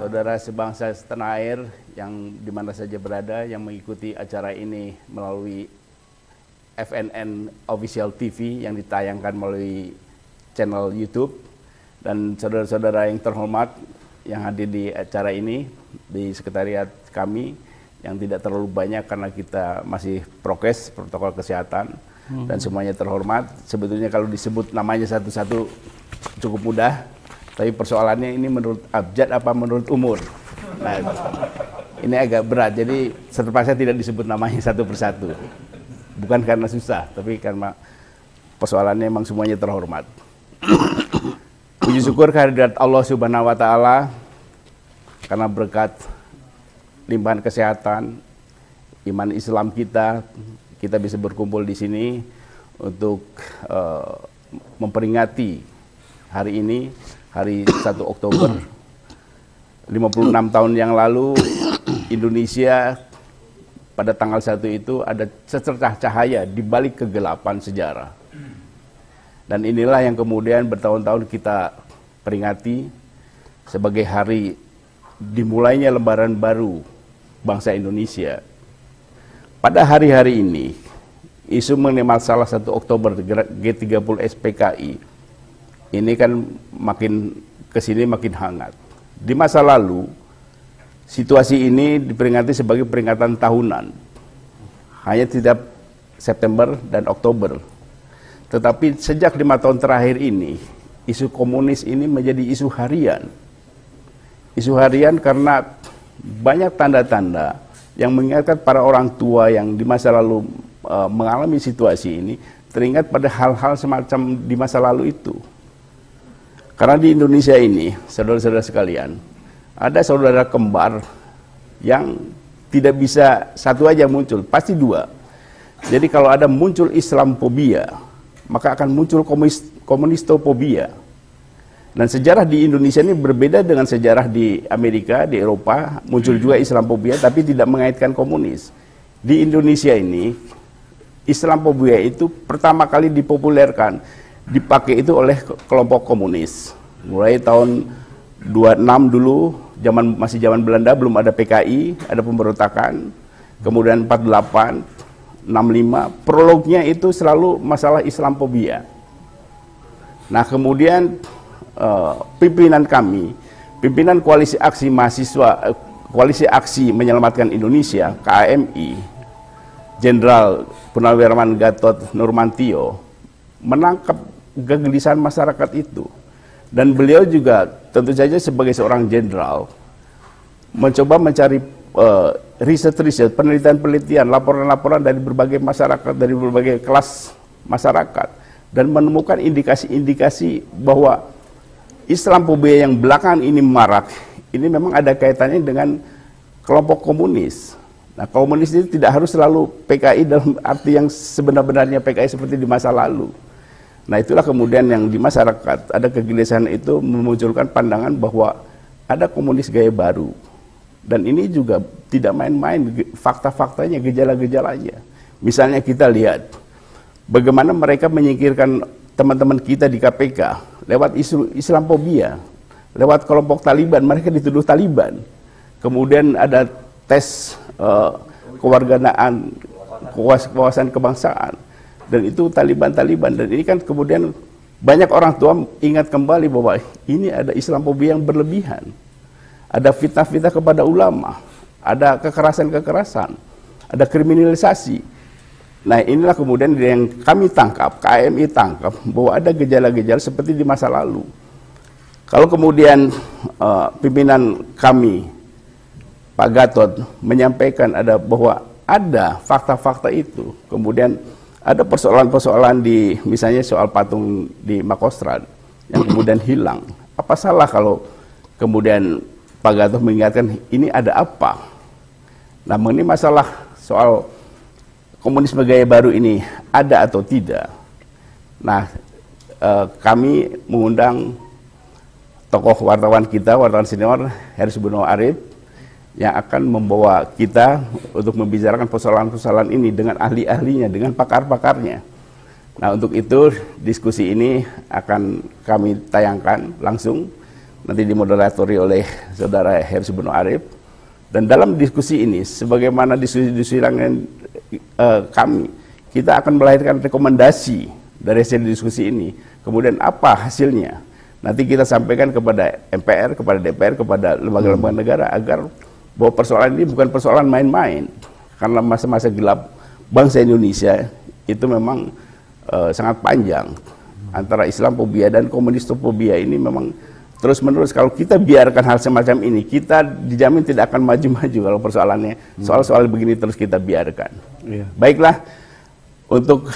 saudara sebangsa setanah air yang dimana saja berada yang mengikuti acara ini melalui FNN Official TV yang ditayangkan melalui channel YouTube, dan saudara-saudara yang terhormat yang hadir di acara ini di sekretariat kami yang tidak terlalu banyak karena kita masih prokes, protokol kesehatan, dan semuanya terhormat. Sebetulnya kalau disebut namanya satu-satu cukup mudah, tapi persoalannya ini menurut abjad apa menurut umur. Nah, ini agak berat, jadi terpaksa tidak disebut namanya satu persatu. Bukan karena susah, tapi karena persoalannya memang semuanya terhormat. Puji syukur kehadirat Allah Subhanahu wa Ta'ala karena berkat limpahan kesehatan, iman Islam kita bisa berkumpul di sini untuk memperingati hari ini, hari 1 Oktober. 56 tahun yang lalu Indonesia pada tanggal 1 itu ada secercah cahaya di balik kegelapan sejarah. Dan inilah yang kemudian bertahun-tahun kita peringati sebagai hari dimulainya lembaran baru bangsa Indonesia. Pada hari-hari ini, isu mengenai masalah 1 Oktober G30 SPKI ini kan makin kesini makin hangat. Di masa lalu, situasi ini diperingati sebagai peringatan tahunan, hanya tiap September dan Oktober. Tetapi sejak 5 tahun terakhir ini, isu komunis ini menjadi isu harian. Isu harian karena banyak tanda-tanda yang mengingatkan para orang tua yang di masa lalu mengalami situasi ini, teringat pada hal-hal semacam di masa lalu itu. Karena di Indonesia ini, saudara-saudara sekalian, ada saudara kembar yang tidak bisa satu aja muncul, pasti dua. Jadi kalau ada muncul Islamophobia, maka akan muncul komunistofobia. Dan sejarah di Indonesia ini berbeda dengan sejarah di Amerika, di Eropa, muncul juga Islamophobia tapi tidak mengaitkan komunis. Di Indonesia ini, Islamophobia itu pertama kali dipopulerkan, dipakai itu oleh kelompok komunis. Mulai tahun 26 dulu, masih zaman Belanda, belum ada PKI, ada pemberontakan. Kemudian 48, 65, prolognya itu selalu masalah Islamophobia. Nah, kemudian pimpinan kami, pimpinan Koalisi Aksi Mahasiswa, Koalisi Aksi Menyelamatkan Indonesia, KAMI, Jenderal Purnawirawan Gatot Nurmantio, menangkap kegelisahan masyarakat itu. Dan beliau juga tentu saja sebagai seorang jenderal mencoba mencari riset-riset, penelitian-penelitian, laporan-laporan dari berbagai masyarakat, dari berbagai kelas masyarakat, dan menemukan indikasi-indikasi bahwa Islamophobia yang belakangan ini marak, ini memang ada kaitannya dengan kelompok komunis. Nah, komunis itu tidak harus selalu PKI dalam arti yang sebenar-benarnya PKI seperti di masa lalu. Nah, itulah kemudian yang di masyarakat ada kegelisahan itu memunculkan pandangan bahwa ada komunis gaya baru. Dan ini juga tidak main-main fakta-faktanya, gejala-gejalanya. Misalnya kita lihat bagaimana mereka menyingkirkan teman-teman kita di KPK lewat isu Islamophobia, lewat kelompok Taliban, mereka dituduh Taliban. Kemudian ada tes kewarganaan, kewawasan kebangsaan, dan itu Taliban. Dan ini kan kemudian banyak orang tua ingat kembali bahwa ini ada Islamophobia yang berlebihan. Ada fitnah-fitnah kepada ulama, ada kekerasan-kekerasan, ada kriminalisasi. Nah, inilah kemudian yang kami tangkap, KMI tangkap, bahwa ada gejala-gejala seperti di masa lalu. Kalau kemudian pimpinan kami, Pak Gatot, menyampaikan bahwa ada fakta-fakta itu, kemudian ada persoalan-persoalan di, misalnya soal patung di Makostrat yang kemudian hilang. Apa salah kalau kemudian Pak Gatot mengingatkan ini ada apa? Nah, mengenai masalah soal komunisme gaya baru ini ada atau tidak. Nah, kami mengundang tokoh wartawan kita, wartawan senior, Heris Buno Arif, yang akan membawa kita untuk membicarakan persoalan-persoalan ini dengan ahli-ahlinya, dengan pakar-pakarnya. Nah, untuk itu diskusi ini akan kami tayangkan langsung nanti dimoderatori oleh Saudara Hersi Bono Arif. Dan dalam diskusi ini, sebagaimana diskusi-diskusi kami, kita akan melahirkan rekomendasi dari hasil diskusi ini. Kemudian apa hasilnya? Nanti kita sampaikan kepada MPR, kepada DPR, kepada lembaga-lembaga negara agar bahwa persoalan ini bukan persoalan main-main. Karena masa-masa gelap bangsa Indonesia itu memang sangat panjang. Antara Islamophobia dan komunistofobia ini memang terus-menerus. Kalau kita biarkan hal semacam ini, kita dijamin tidak akan maju-maju kalau persoalannya. Soal-soal begini terus kita biarkan. Baiklah, untuk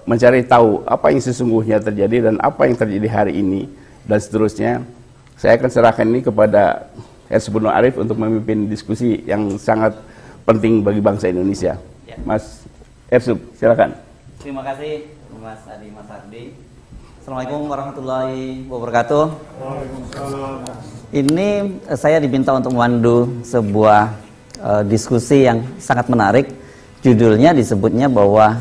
mencari tahu apa yang sesungguhnya terjadi dan apa yang terjadi hari ini dan seterusnya, saya akan serahkan ini kepada Hersi Bono Arif untuk memimpin diskusi yang sangat penting bagi bangsa Indonesia. Mas Hersi, silakan. Terima kasih Mas Adi, Mas Ardi. Assalamualaikum warahmatullahi wabarakatuh. Waalaikumsalam. Ini saya diminta untuk memandu sebuah diskusi yang sangat menarik. Judulnya disebutnya bahwa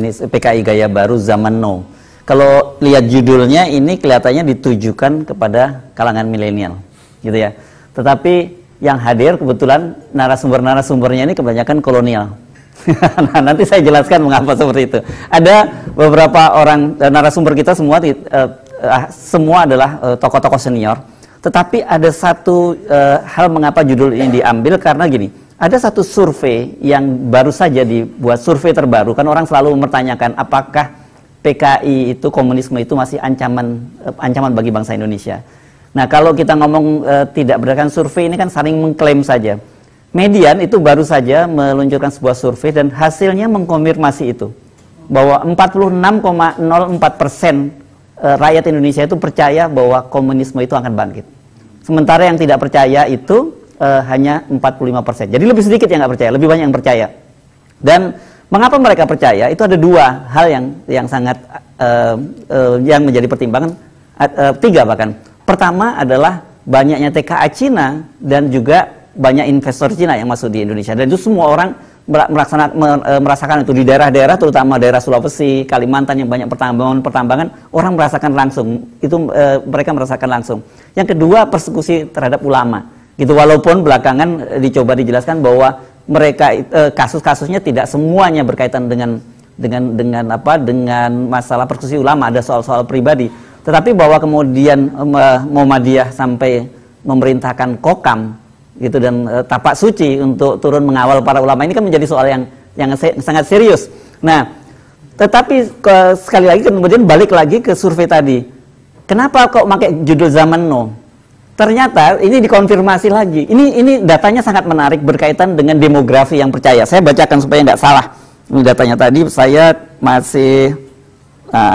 PKI Gaya Baru Zaman Now. Kalau lihat judulnya ini kelihatannya ditujukan kepada kalangan milenial, gitu ya. Tetapi yang hadir kebetulan narasumbernya ini kebanyakan kolonial. Nah, nanti saya jelaskan mengapa seperti itu. Ada beberapa orang narasumber kita semua adalah tokoh-tokoh senior. Tetapi ada satu hal mengapa judul ini diambil, karena gini, ada satu survei yang baru saja dibuat, survei terbaru. Kan orang selalu mempertanyakan apakah PKI itu, komunisme itu masih ancaman bagi bangsa Indonesia. Nah, kalau kita ngomong tidak berdasarkan survei ini kan saling mengklaim saja. Median itu baru saja meluncurkan sebuah survei dan hasilnya mengkonfirmasi itu, bahwa 46,04% rakyat Indonesia itu percaya bahwa komunisme itu akan bangkit. Sementara yang tidak percaya itu hanya 45%. Jadi lebih sedikit yang nggak percaya, lebih banyak yang percaya. Dan mengapa mereka percaya? Itu ada dua hal yang sangat yang menjadi pertimbangan, tiga bahkan. Pertama adalah banyaknya TKA Cina dan juga banyak investor Cina yang masuk di Indonesia, dan itu semua orang merasakan itu di daerah-daerah, terutama daerah Sulawesi, Kalimantan yang banyak pertambangan, orang merasakan langsung itu, mereka merasakan langsung. Yang kedua, persekusi terhadap ulama, gitu. Walaupun belakangan dicoba dijelaskan bahwa mereka kasus-kasusnya tidak semuanya berkaitan dengan masalah persekusi ulama, ada soal-soal pribadi. Tetapi bahwa kemudian Muhammadiyah sampai memerintahkan Kokam gitu dan tapak suci untuk turun mengawal para ulama, ini kan menjadi soal yang sangat serius. Nah, tetapi sekali lagi kemudian balik lagi ke survei tadi. Kenapa kok pakai judul Zaman Now? Ternyata ini dikonfirmasi lagi. Ini datanya sangat menarik berkaitan dengan demografi yang percaya. Saya bacakan supaya nggak salah. Ini datanya tadi saya masih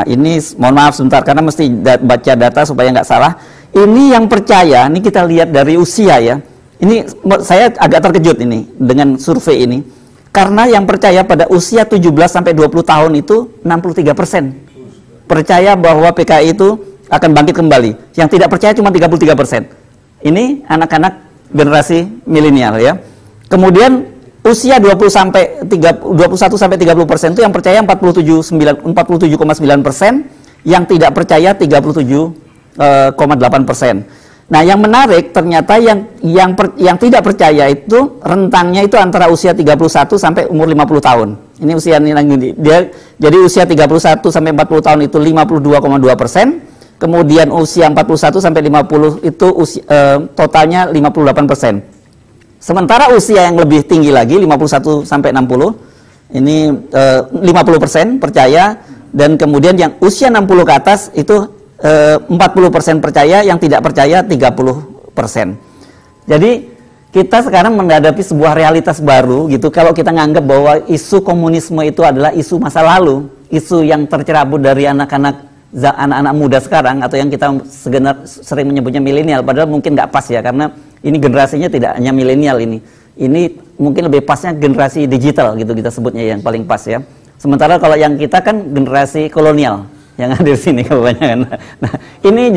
ini mohon maaf sebentar karena mesti baca data supaya nggak salah. Ini yang percaya, ini kita lihat dari usia ya. Ini saya agak terkejut ini dengan survei ini. Karena yang percaya pada usia 17 sampai 20 tahun itu 63%. Percaya bahwa PKI itu akan bangkit kembali. Yang tidak percaya cuma 33%. Ini anak-anak generasi milenial ya. Kemudian usia 21 sampai 30% itu yang percaya 47,9%, yang tidak percaya 37,8%. Nah, yang menarik ternyata yang tidak percaya itu rentangnya itu antara usia 31 sampai umur 50 tahun. Ini usia dia, jadi usia 31 sampai 40 tahun itu 52,2%. Kemudian usia 41 sampai 50 itu totalnya 58%. Sementara usia yang lebih tinggi lagi 51 sampai 60 ini 50% percaya, dan kemudian yang usia 60 ke atas itu 40% percaya, yang tidak percaya 30%. Jadi kita sekarang menghadapi sebuah realitas baru gitu. Kalau kita nganggap bahwa isu komunisme itu adalah isu masa lalu, isu yang tercerabut dari anak-anak muda sekarang, atau yang kita sering menyebutnya milenial, padahal mungkin nggak pas ya, karena ini generasinya tidak hanya milenial ini mungkin lebih pasnya generasi digital gitu kita sebutnya yang paling pas ya. Sementara kalau yang kita kan generasi kolonial yang ada di sini kebanyakan. Nah, ini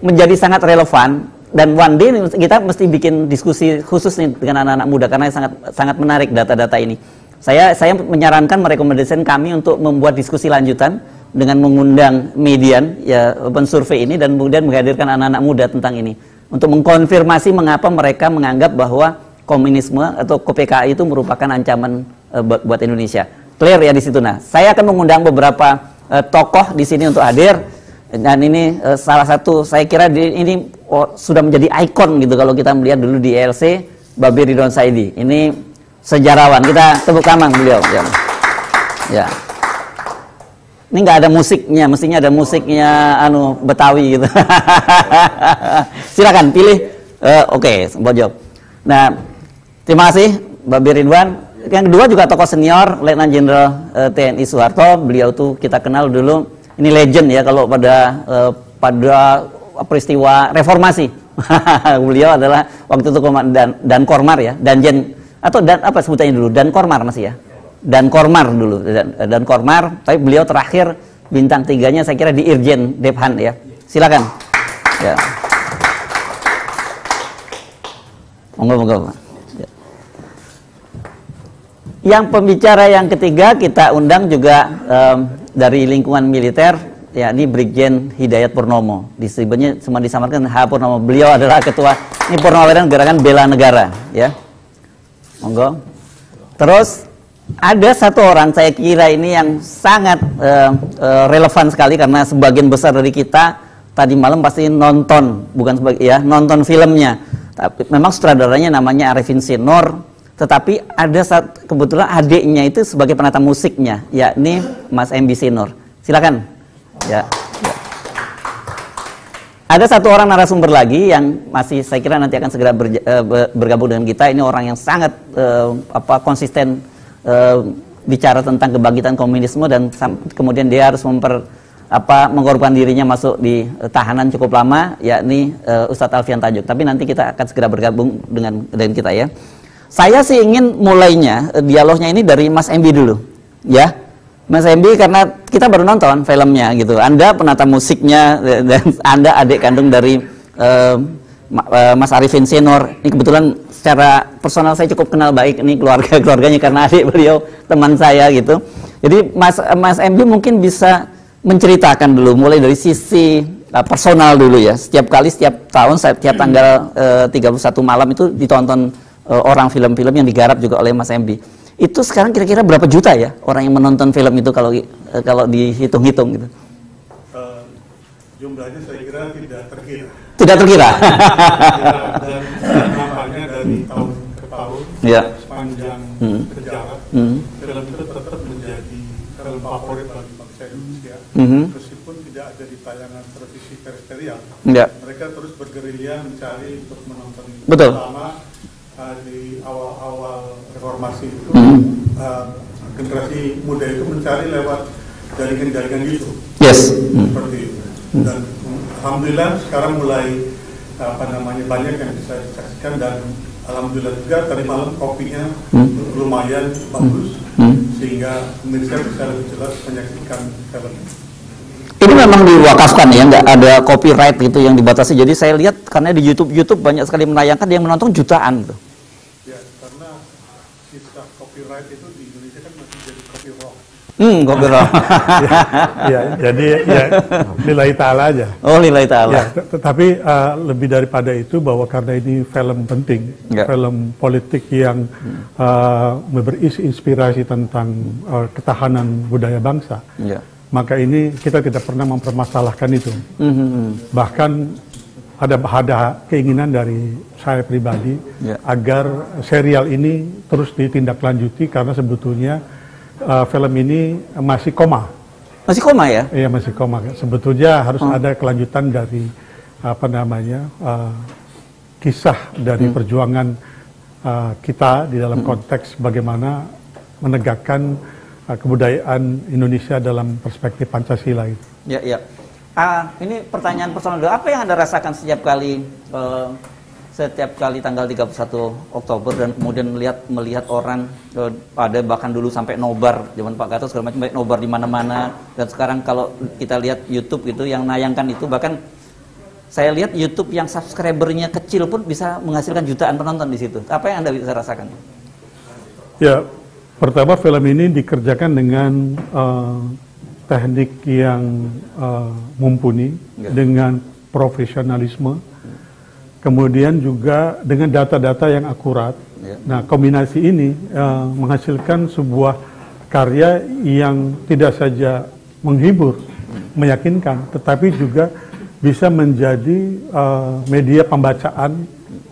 menjadi sangat relevan, dan one day kita mesti bikin diskusi khusus nih dengan anak-anak muda karena sangat menarik data-data ini. Saya menyarankan, merekomendasikan kami untuk membuat diskusi lanjutan dengan mengundang median ya open survey ini dan kemudian menghadirkan anak-anak muda tentang ini untuk mengkonfirmasi mengapa mereka menganggap bahwa komunisme atau KPKI itu merupakan ancaman buat Indonesia. Clear ya di situ. Nah, saya akan mengundang beberapa tokoh di sini untuk hadir dan ini salah satu saya kira ini sudah menjadi ikon gitu kalau kita melihat dulu di ELC Babe Ridwan Saidi. Ini sejarawan. Kita tepuk tangan beliau. Ya. Ini nggak ada musiknya, mestinya ada musiknya Betawi gitu. Silakan pilih. Oke, Bojok. Nah, terima kasih Babe Ridwan. Yang kedua juga tokoh senior, Letnan Jenderal TNI Soeharto. Beliau tuh kita kenal dulu. Ini legend ya kalau pada peristiwa reformasi. Beliau adalah waktu itu dan Kormar ya, Danjen atau dan apa sebutannya dulu? Dan Kormar masih ya. Dan Kormar dulu, dan Kormar, tapi beliau terakhir bintang 3-nya saya kira di Irjen Dephan ya. Silakan. Ya. Monggo. Ya. Yang pembicara yang ketiga kita undang juga dari lingkungan militer, yakni Brigjen Hidayat Purnomo. Disebutnya cuma disamarkan H. Purnomo. Beliau adalah ketua ini Purnawiran Gerakan Bela Negara, ya. Monggo. Terus ada satu orang saya kira ini yang sangat relevan sekali karena sebagian besar dari kita tadi malam pasti nonton, nonton filmnya. Tapi memang sutradaranya namanya Arifin Sinor, tetapi ada kebetulan adiknya itu sebagai penata musiknya, yakni Mas MB Sinor. Silakan. Ya. Ada satu orang narasumber lagi yang masih saya kira nanti akan segera bergabung dengan kita. Ini orang yang sangat konsisten bicara tentang kebangkitan komunisme dan kemudian dia harus mengorbankan dirinya masuk di tahanan cukup lama, yakni Ustadz Alfian Tajuk. Tapi nanti kita akan segera bergabung dengan kita ya. Saya sih ingin mulainya dialognya ini dari Mas MB dulu, ya. Mas MB karena kita baru nonton filmnya gitu. Anda penata musiknya dan Anda adik kandung dari Mas Arifin Sinor. Ini kebetulan secara personal saya cukup kenal baik ini keluarganya karena adik beliau teman saya gitu. Jadi Mas MB mungkin bisa menceritakan dulu mulai dari sisi personal dulu ya. Setiap tahun setiap tanggal 31 malam itu ditonton orang film-film yang digarap juga oleh Mas MB. Itu sekarang kira-kira berapa juta ya orang yang menonton film itu kalau dihitung-hitung gitu? Jumlahnya saya kira tidak terkira. Tidak terkira. Dan nampaknya dari tahun ke tahun, ya. Sepanjang sejarah, film itu tetap menjadi film favorit bagi bangsa Indonesia. Meskipun tidak ada di tayangan televisi terestrial, mereka terus bergerilya mencari untuk menonton. Betul. Pertama di awal-awal reformasi itu, generasi muda itu mencari lewat jaringan-jaringan YouTube. Yes. Seperti itu. Dan alhamdulillah sekarang mulai banyak yang bisa disaksikan dan alhamdulillah juga tadi malam kopinya lumayan bagus sehingga pemirsa bisa lebih jelas menyaksikan film. Ini memang diwakafkan ya, nggak ada copyright gitu yang dibatasi. Jadi saya lihat karena di YouTube banyak sekali menayangkan yang menonton jutaan gitu. Ya, karena sisa copyright itu di Indonesia kan masih jadi copyright. Copyright. Ya, jadi ya lillahi ta'ala aja. Oh, lillahi ta'ala. Ya, tetapi lebih daripada itu bahwa karena ini film penting, film politik yang berisi inspirasi tentang ketahanan budaya bangsa. Maka ini kita tidak pernah mempermasalahkan itu. Bahkan ada keinginan dari saya pribadi agar serial ini terus ditindaklanjuti karena sebetulnya film ini masih koma. Masih koma ya? Iya, masih koma. Sebetulnya harus ada kelanjutan dari kisah dari perjuangan kita di dalam konteks bagaimana menegakkan kebudayaan Indonesia dalam perspektif Pancasila itu. Ya, ya. Ini pertanyaan personal. Apa yang Anda rasakan setiap kali tanggal 31 Oktober dan kemudian melihat orang ada bahkan dulu sampai nobar zaman Pak Gatot segala macam, nobar di mana-mana, dan sekarang kalau kita lihat YouTube gitu yang nayangkan itu, bahkan saya lihat YouTube yang subscribernya kecil pun bisa menghasilkan jutaan penonton di situ. Apa yang Anda bisa rasakan? Ya, pertama film ini dikerjakan dengan teknik yang mumpuni, dengan profesionalisme, kemudian juga dengan data-data yang akurat. Nah, kombinasi ini menghasilkan sebuah karya yang tidak saja menghibur, meyakinkan, tetapi juga bisa menjadi media pembacaan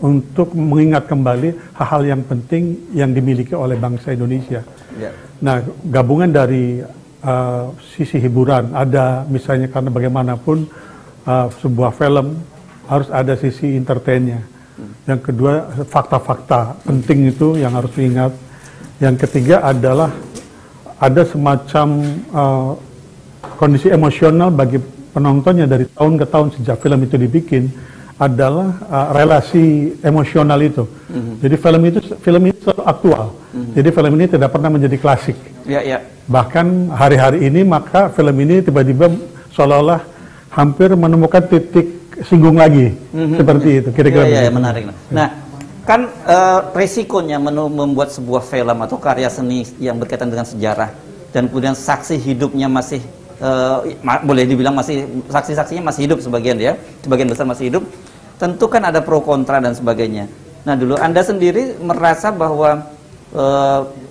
untuk mengingat kembali hal-hal yang penting yang dimiliki oleh bangsa Indonesia. Nah, gabungan dari sisi hiburan, ada misalnya karena bagaimanapun sebuah film harus ada sisi entertainnya. Yang kedua, fakta-fakta penting itu yang harus diingat. Yang ketiga adalah ada semacam kondisi emosional bagi penontonnya dari tahun ke tahun sejak film itu dibikin, adalah relasi emosional itu. Jadi film itu selalu aktual. Jadi film ini tidak pernah menjadi klasik. Bahkan hari-hari ini maka film ini tiba-tiba seolah-olah hampir menemukan titik singgung lagi. Seperti itu kira-kira. Menarik. Nah, kan resikonya membuat sebuah film atau karya seni yang berkaitan dengan sejarah dan kemudian saksi hidupnya masih boleh dibilang masih saksi-saksinya masih hidup sebagian besar masih hidup, tentu kan ada pro kontra dan sebagainya. Nah, dulu Anda sendiri merasa bahwa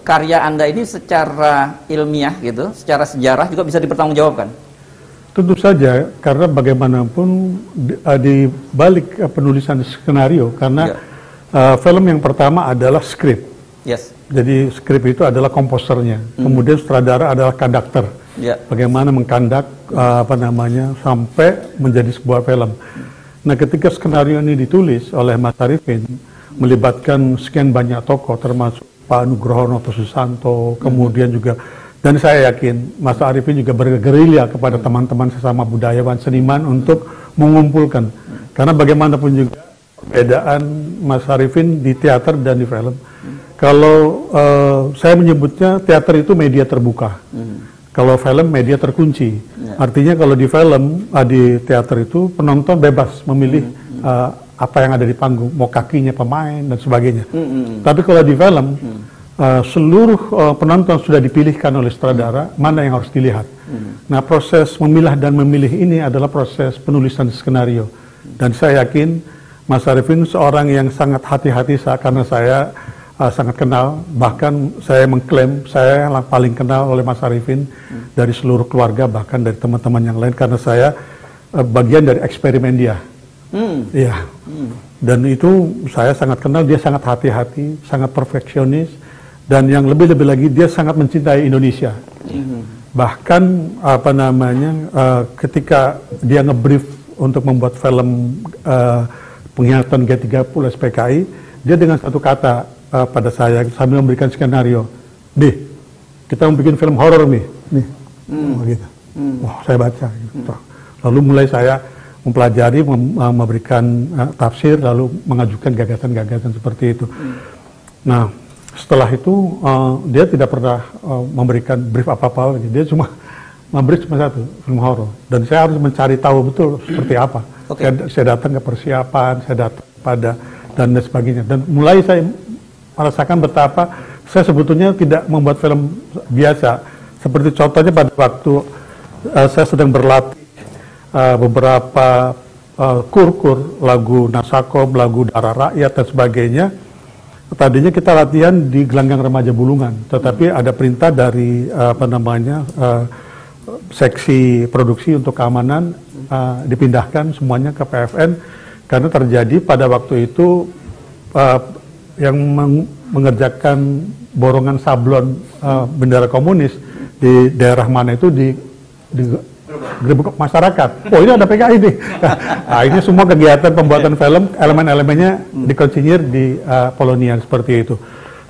karya Anda ini secara ilmiah gitu, secara sejarah juga bisa dipertanggungjawabkan? Tentu saja, karena bagaimanapun di balik penulisan skenario, karena film yang pertama adalah skrip. Jadi skrip itu adalah komposernya, kemudian sutradara adalah konduktor. Bagaimana mengkandak sampai menjadi sebuah film. Nah, ketika skenario ini ditulis oleh Mas Arifin, melibatkan sekian banyak tokoh termasuk Pak Nugroho Noto Susanto, kemudian juga, dan saya yakin Mas Arifin juga bergerilya kepada teman-teman sesama budayawan seniman untuk mengumpulkan, karena bagaimanapun juga perbedaan Mas Arifin di teater dan di film. Kalau saya menyebutnya teater itu media terbuka. Kalau film media terkunci. Artinya kalau di film, di teater itu penonton bebas memilih apa yang ada di panggung, mau kakinya pemain dan sebagainya. Tapi kalau di film, seluruh penonton sudah dipilihkan oleh sutradara mana yang harus dilihat. Nah, proses memilah dan memilih ini adalah proses penulisan skenario. Dan saya yakin Mas Arifin seorang yang sangat hati-hati karena saya sangat kenal, bahkan saya mengklaim saya yang paling kenal oleh Mas Arifin dari seluruh keluarga, bahkan dari teman-teman yang lain, karena saya bagian dari eksperimen dia. Dan itu saya sangat kenal, dia sangat hati-hati, sangat perfeksionis, dan yang lebih-lebih lagi dia sangat mencintai Indonesia. Bahkan ketika dia ngebrief untuk membuat film pengkhianatan G30 SPKI, dia dengan satu kata pada saya sambil memberikan skenario, kita mau bikin film horor nih. Gitu. Wah, saya baca. Gitu. Lalu mulai saya mempelajari, memberikan tafsir, lalu mengajukan gagasan-gagasan seperti itu. Nah, setelah itu dia tidak pernah memberikan brief apa-apa lagi. Dia cuma memberi cuma satu, film horor. Dan saya harus mencari tahu betul seperti apa. Saya datang ke persiapan, saya datang pada dan sebagainya. Dan mulai saya merasakan betapa saya sebetulnya tidak membuat film biasa. Seperti contohnya pada waktu saya sedang berlatih beberapa kur-kur, lagu Nasakom, lagu Darah Rakyat dan sebagainya. Tadinya kita latihan di Gelanggang Remaja Bulungan, tetapi ada perintah dari seksi produksi untuk keamanan dipindahkan semuanya ke PFN karena terjadi pada waktu itu yang mengerjakan borongan sablon bendera komunis di daerah mana itu di gerbek masyarakat. Oh, ini ada PKI nih. Nah, ini semua kegiatan pembuatan film, elemen-elemennya dikonsinyir di Polonia seperti itu.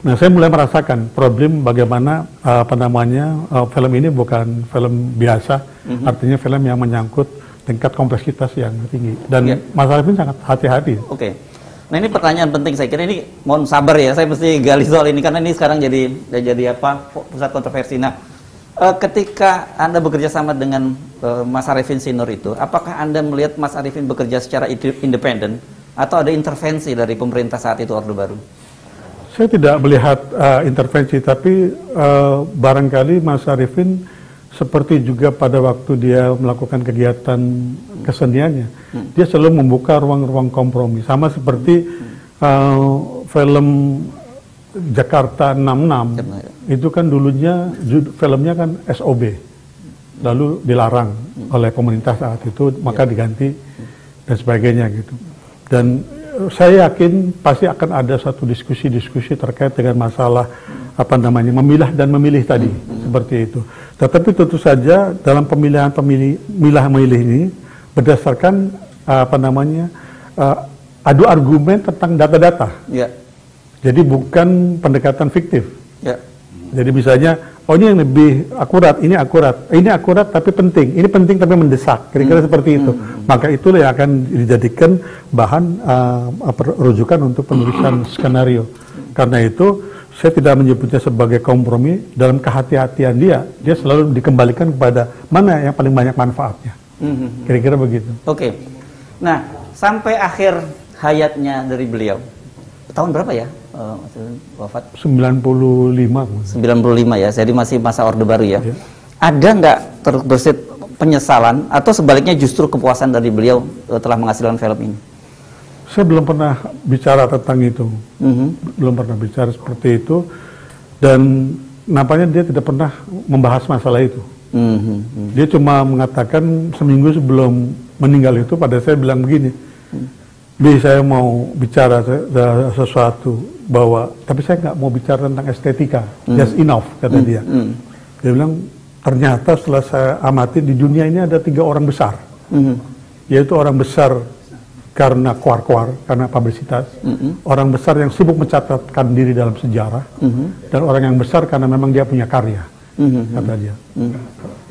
Nah, saya mulai merasakan problem bagaimana film ini bukan film biasa, artinya film yang menyangkut tingkat kompleksitas yang tinggi. Dan Mas Arifin sangat hati-hati. Nah, ini pertanyaan penting, saya kira ini mohon sabar ya, saya mesti gali soal ini karena ini sekarang jadi pusat kontroversi. Nah, ketika Anda bekerja sama dengan Mas Arifin Sinur itu, apakah Anda melihat Mas Arifin bekerja secara independen atau ada intervensi dari pemerintah saat itu Orde Baru? Saya tidak melihat intervensi, tapi barangkali Mas Arifin seperti juga pada waktu dia melakukan kegiatan keseniannya, dia selalu membuka ruang-ruang kompromi. Sama seperti film Jakarta 66, itu kan dulunya filmnya kan SOB, lalu dilarang oleh pemerintah saat itu, maka diganti dan sebagainya gitu. Dan saya yakin pasti akan ada satu diskusi-diskusi terkait dengan masalah memilah dan memilih tadi, seperti itu. Tetapi tentu saja dalam pemilihan-pemilih ini berdasarkan adu argumen tentang data-data. Ya. Jadi bukan pendekatan fiktif. Ya. Jadi misalnya, oh ini yang lebih akurat, ini akurat tapi penting, ini penting tapi mendesak, kira-kira seperti itu. Maka itulah yang akan dijadikan bahan rujukan untuk penulisan skenario. Karena itu saya tidak menyebutnya sebagai kompromi, dalam kehati-hatian dia selalu dikembalikan kepada mana yang paling banyak manfaatnya. Kira-kira begitu. Oke. Nah, sampai akhir hayatnya dari beliau, tahun berapa ya wafat? 95. 95 ya, jadi masih masa Orde Baru ya. Ada nggak terbesit penyesalan atau sebaliknya justru kepuasan dari beliau telah menghasilkan film ini? Saya belum pernah bicara tentang itu, belum pernah bicara seperti itu, dan nampaknya dia tidak pernah membahas masalah itu. Dia cuma mengatakan seminggu sebelum meninggal itu pada saya bilang begini, saya mau bicara sesuatu tapi saya nggak mau bicara tentang estetika, just enough, kata dia. Dia bilang ternyata setelah saya amati di dunia ini ada 3 orang besar, yaitu orang besar karena karena publisitas, orang besar yang sibuk mencatatkan diri dalam sejarah, dan orang yang besar karena memang dia punya karya, kata dia.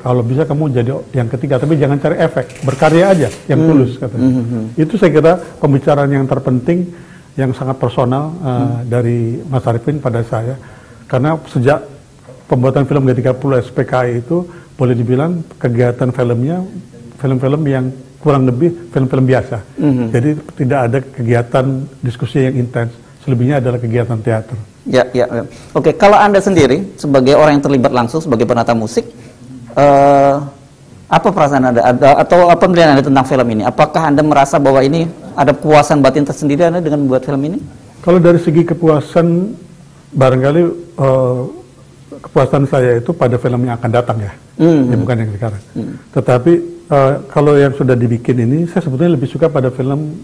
Kalau bisa kamu jadi yang ketiga, tapi jangan cari efek, berkarya aja, yang tulus, katanya. Itu saya kira pembicaraan yang terpenting, yang sangat personal dari Mas Arifin pada saya, karena sejak pembuatan film G30 SPKI itu boleh dibilang kegiatan filmnya film-film yang kurang lebih film-film biasa. Jadi tidak ada kegiatan diskusi yang intens. Selebihnya adalah kegiatan teater. Ya. Oke, kalau Anda sendiri sebagai orang yang terlibat langsung sebagai penata musik, apa perasaan Anda atau apa penilaian Anda tentang film ini? Apakah Anda merasa bahwa ini ada kepuasan batin tersendiri Anda dengan membuat film ini? Kalau dari segi kepuasan, barangkali kepuasan saya itu pada film yang akan datang ya, bukan yang sekarang. Tetapi kalau yang sudah dibikin ini, saya sebetulnya lebih suka pada film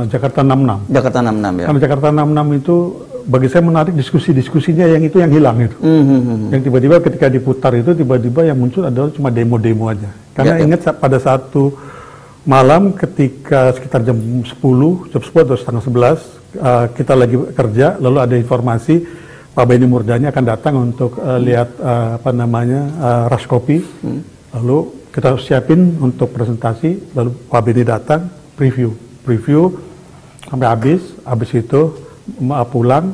Jakarta 66. Jakarta 66 ya. Karena Jakarta 66 itu bagi saya menarik diskusi-diskusinya yang itu yang hilang itu. Yang tiba-tiba ketika diputar itu tiba-tiba yang muncul adalah cuma demo-demo aja. Karena ingat pada satu malam ketika sekitar jam 10 atau setengah 11 kita lagi kerja, lalu ada informasi Pak Benny Murdani akan datang untuk lihat Rush Kopi. Lalu kita siapin untuk presentasi, lalu Pak Benny datang, preview sampai habis itu pulang,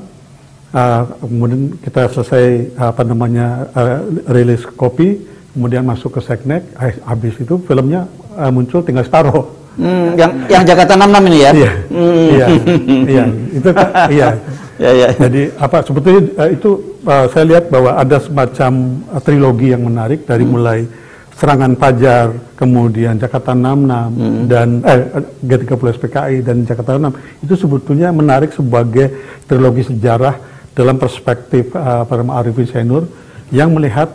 kemudian kita selesai rilis kopi, kemudian masuk ke Seknek, habis itu filmnya muncul tinggal separuh. Yang Jakarta 66 ini ya? Iya, itu iya. Jadi sebetulnya itu saya lihat bahwa ada semacam trilogi yang menarik dari mulai Serangan Fajar, kemudian Jakarta 66 dan G30 SPKI dan Jakarta 6 itu sebetulnya menarik sebagai trilogi sejarah dalam perspektif Arifin Zainur yang melihat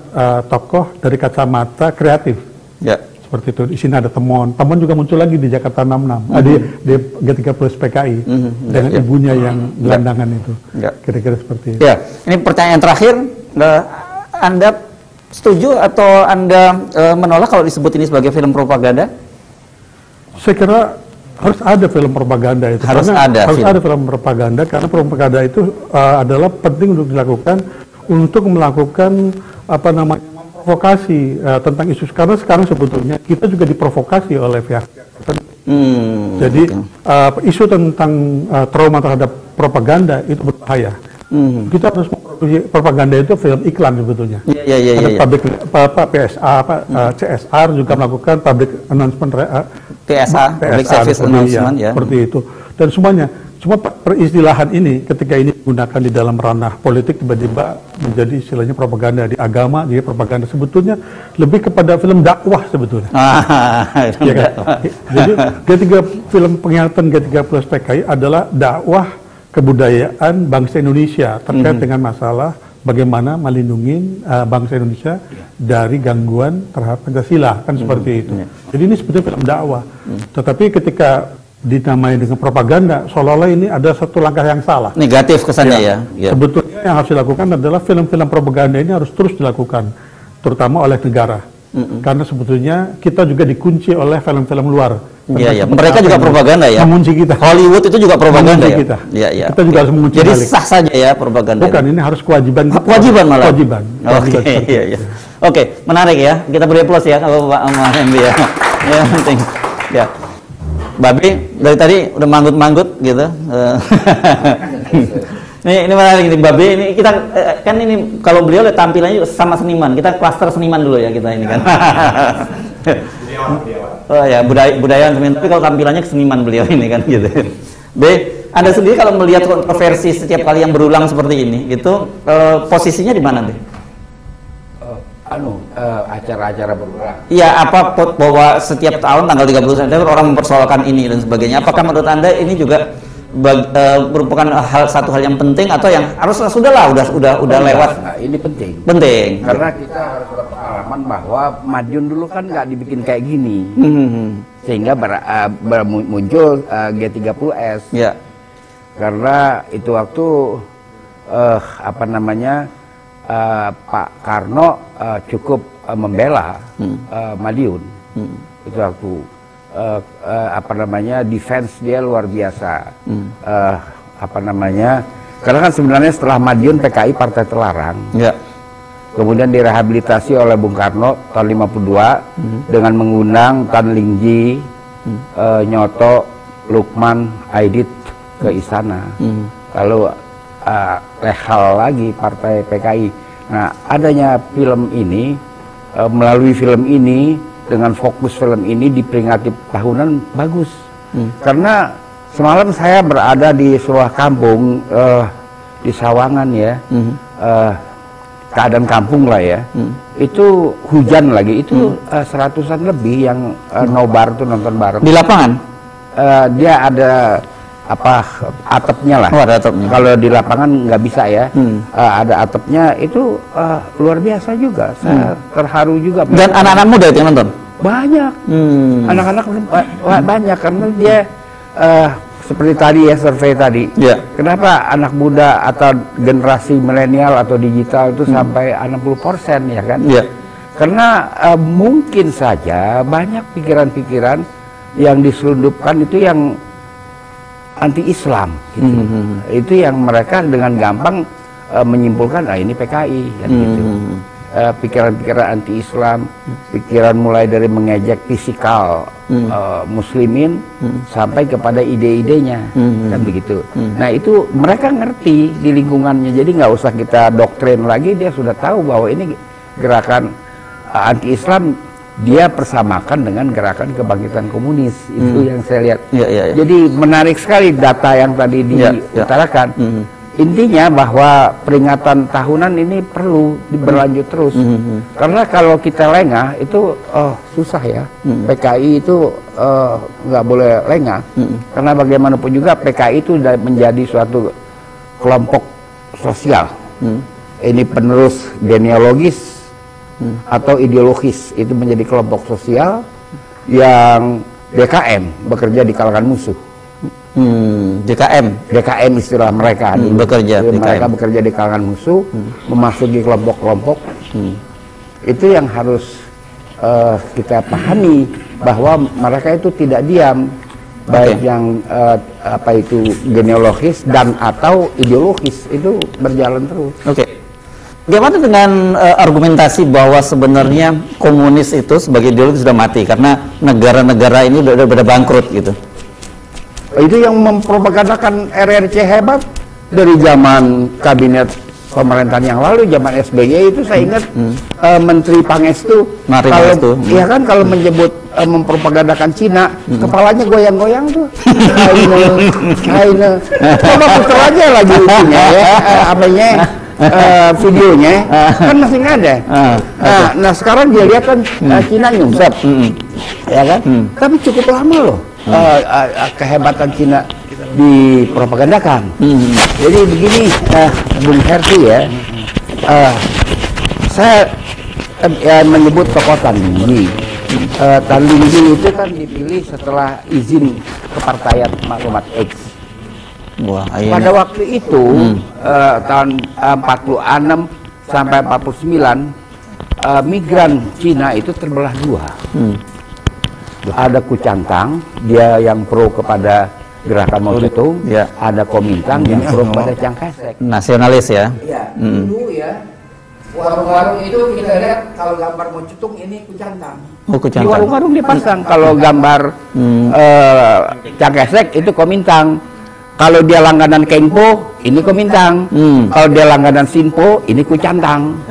tokoh dari kacamata kreatif. Ya. Seperti itu. Di sini ada Temon juga muncul lagi di Jakarta 66, di G30 SPKI dengan ibunya yang gelandangan itu. Kira-kira seperti itu. Ya. Ini pertanyaan terakhir, Anda setuju atau Anda menolak kalau disebut ini sebagai film propaganda? Saya kira harus ada film propaganda itu. Harus ada film propaganda, karena propaganda itu adalah penting untuk dilakukan untuk melakukan provokasi tentang isu. Karena sekarang sebetulnya kita juga diprovokasi oleh pihak tertentu. Jadi isu tentang trauma terhadap propaganda itu berbahaya. Kita harus memproduksi propaganda itu film iklan sebetulnya. Public PSA, CSR juga melakukan public announcement, PSA, public service announcement ya. Seperti itu. Dan semuanya Cuma peristilahan ini ketika ini digunakan di dalam ranah politik tiba-tiba menjadi istilahnya propaganda di agama, dia propaganda sebetulnya lebih kepada film dakwah sebetulnya. Ya kan? Jadi film pengingatan G30 PKI adalah dakwah kebudayaan bangsa Indonesia terkait dengan masalah bagaimana melindungi bangsa Indonesia dari gangguan terhadap Pancasila, kan seperti itu. Jadi ini sebetulnya film dakwah. Tetapi ketika dinamai dengan propaganda, seolah-olah ini ada satu langkah yang salah. Negatif kesannya ya. Sebetulnya yang harus dilakukan adalah film-film propaganda ini harus terus dilakukan, terutama oleh negara. Karena sebetulnya kita juga dikunci oleh film-film luar. Iya, mereka juga propaganda ya. Mengunci kita. Hollywood itu juga propaganda ya. Kita. Iya. Kita juga harus mengunci. Jadi balik. sah saja ya propaganda. Bukan, ini harus kewajiban. Kewajiban malah. Kewajiban. Iya. Oke, menarik ya. Kita beri plus ya kalau Pak Hendy ya. Ya penting. Ya. Babe dari tadi udah manggut-manggut gitu. Ini menarik ini Babe, ini kita kan ini kalau beliau tampilannya juga sama seniman. Kita klaster seniman dulu ya kita ini kan. Oh ya, budaya seniman, tapi kalau tampilannya seniman beliau ini kan gitu. B, Anda sendiri kalau melihat kontroversi setiap kali yang berulang seperti ini gitu, posisinya di mana deh? Acara-acara berulang. Iya, apa bahwa setiap tahun tanggal 30 September orang mempersoalkan ini dan sebagainya. Apakah menurut Anda ini juga merupakan satu hal yang penting atau yang harus sudahlah udah lewat? Nah, ini penting. Penting. Karena kita harus berpengalaman bahwa Madiun dulu kan nggak dibikin kayak gini. Sehingga muncul G30S. Ya. Karena itu waktu Pak Karno cukup membela Madiun. Itu waktu defense dia luar biasa. Karena kan sebenarnya setelah Madiun PKI partai terlarang. Ya. Kemudian direhabilitasi oleh Bung Karno tahun 52 dengan mengundang Tan Lingji, Nyoto, Lukman, Aidit ke istana. Lalu lehal lagi partai PKI. Nah, adanya film ini, melalui film ini, dengan fokus film ini diperingati tahunan bagus. Karena semalam saya berada di sebuah kampung di Sawangan ya, keadaan kampung lah ya. Itu hujan lagi, itu seratusan lebih yang nobar tuh nonton bareng. Di lapangan? Dia ada atapnya lah. Oh, ada atapnya. Kalau di lapangan nggak bisa ya. Ada atapnya, itu luar biasa juga. Saya terharu juga. Dan anak-anak muda itu yang nonton? Banyak. Anak-anak banyak karena dia seperti tadi ya, survei tadi. Yeah. Kenapa anak muda atau generasi milenial atau digital itu sampai 60% ya kan? Yeah. Karena mungkin saja banyak pikiran-pikiran yang diselundupkan itu yang anti-Islam gitu. Itu yang mereka dengan gampang menyimpulkan ini PKI kan gitu. Pikiran-pikiran anti-Islam, pikiran mulai dari mengejek fisikal muslimin sampai kepada ide-idenya kan begitu. Nah itu mereka ngerti di lingkungannya, jadi nggak usah kita doktrin lagi, dia sudah tahu bahwa ini gerakan anti-Islam dia persamakan dengan gerakan kebangkitan komunis. Itu yang saya lihat. Jadi menarik sekali data yang tadi diutarakan. Intinya bahwa peringatan tahunan ini perlu berlanjut terus. Karena kalau kita lengah itu susah ya. PKI itu nggak boleh lengah. Karena bagaimanapun juga PKI itu sudah menjadi suatu kelompok sosial. Ini penerus genealogis atau ideologis, itu menjadi kelompok sosial yang DKM, bekerja di kalangan musuh. DKM istilah mereka dulu. Mereka bekerja di kalangan musuh, memasuki kelompok-kelompok. Itu yang harus kita pahami, bahwa mereka itu tidak diam, baik yang genealogis dan atau ideologis, itu berjalan terus. Bagaimana dengan argumentasi bahwa sebenarnya komunis itu sebagai ideologi sudah mati karena negara-negara ini sudah bangkrut gitu? Itu yang mempropagandakan RRC hebat dari zaman kabinet pemerintahan yang lalu zaman SBY itu saya ingat Menteri Pangestu kalau ya kan kalau menyebut mempropagandakan Cina kepalanya goyang-goyang tuh. China. Coba putar aja lagi itunya ya apanya videonya kan masih nggak ada. Nah sekarang dia lihat kan Cina nyungsep ya kan tapi cukup lama loh kehebatan Cina dipropagandakan. Jadi begini Bung Herti ya saya menyebut tokoh Tan Lingyi. Tan Lingyi itu kan dipilih setelah izin kepartaian Maklumat X. Wah, pada waktu itu tahun 46 sampai 49 migran Cina itu terbelah dua. Ada Kuchantang, dia yang pro kepada gerakan Mao Zedong, ya. Ada Kuomintang yang pro kepada Chiang Kai-shek. Nasionalis ya. Iya, dulu ya. Warung-warung itu kita lihat kalau gambar Mao Zedong ini Kuchantang. Oh, Kuchantang. Di warung-warung dipasang kalau gambar Chiang Kai-shek itu Kuomintang. Kalau dia langganan Kengpo, ini Kuomintang. Kalau dia langganan Sinpo, ini Kuchantang.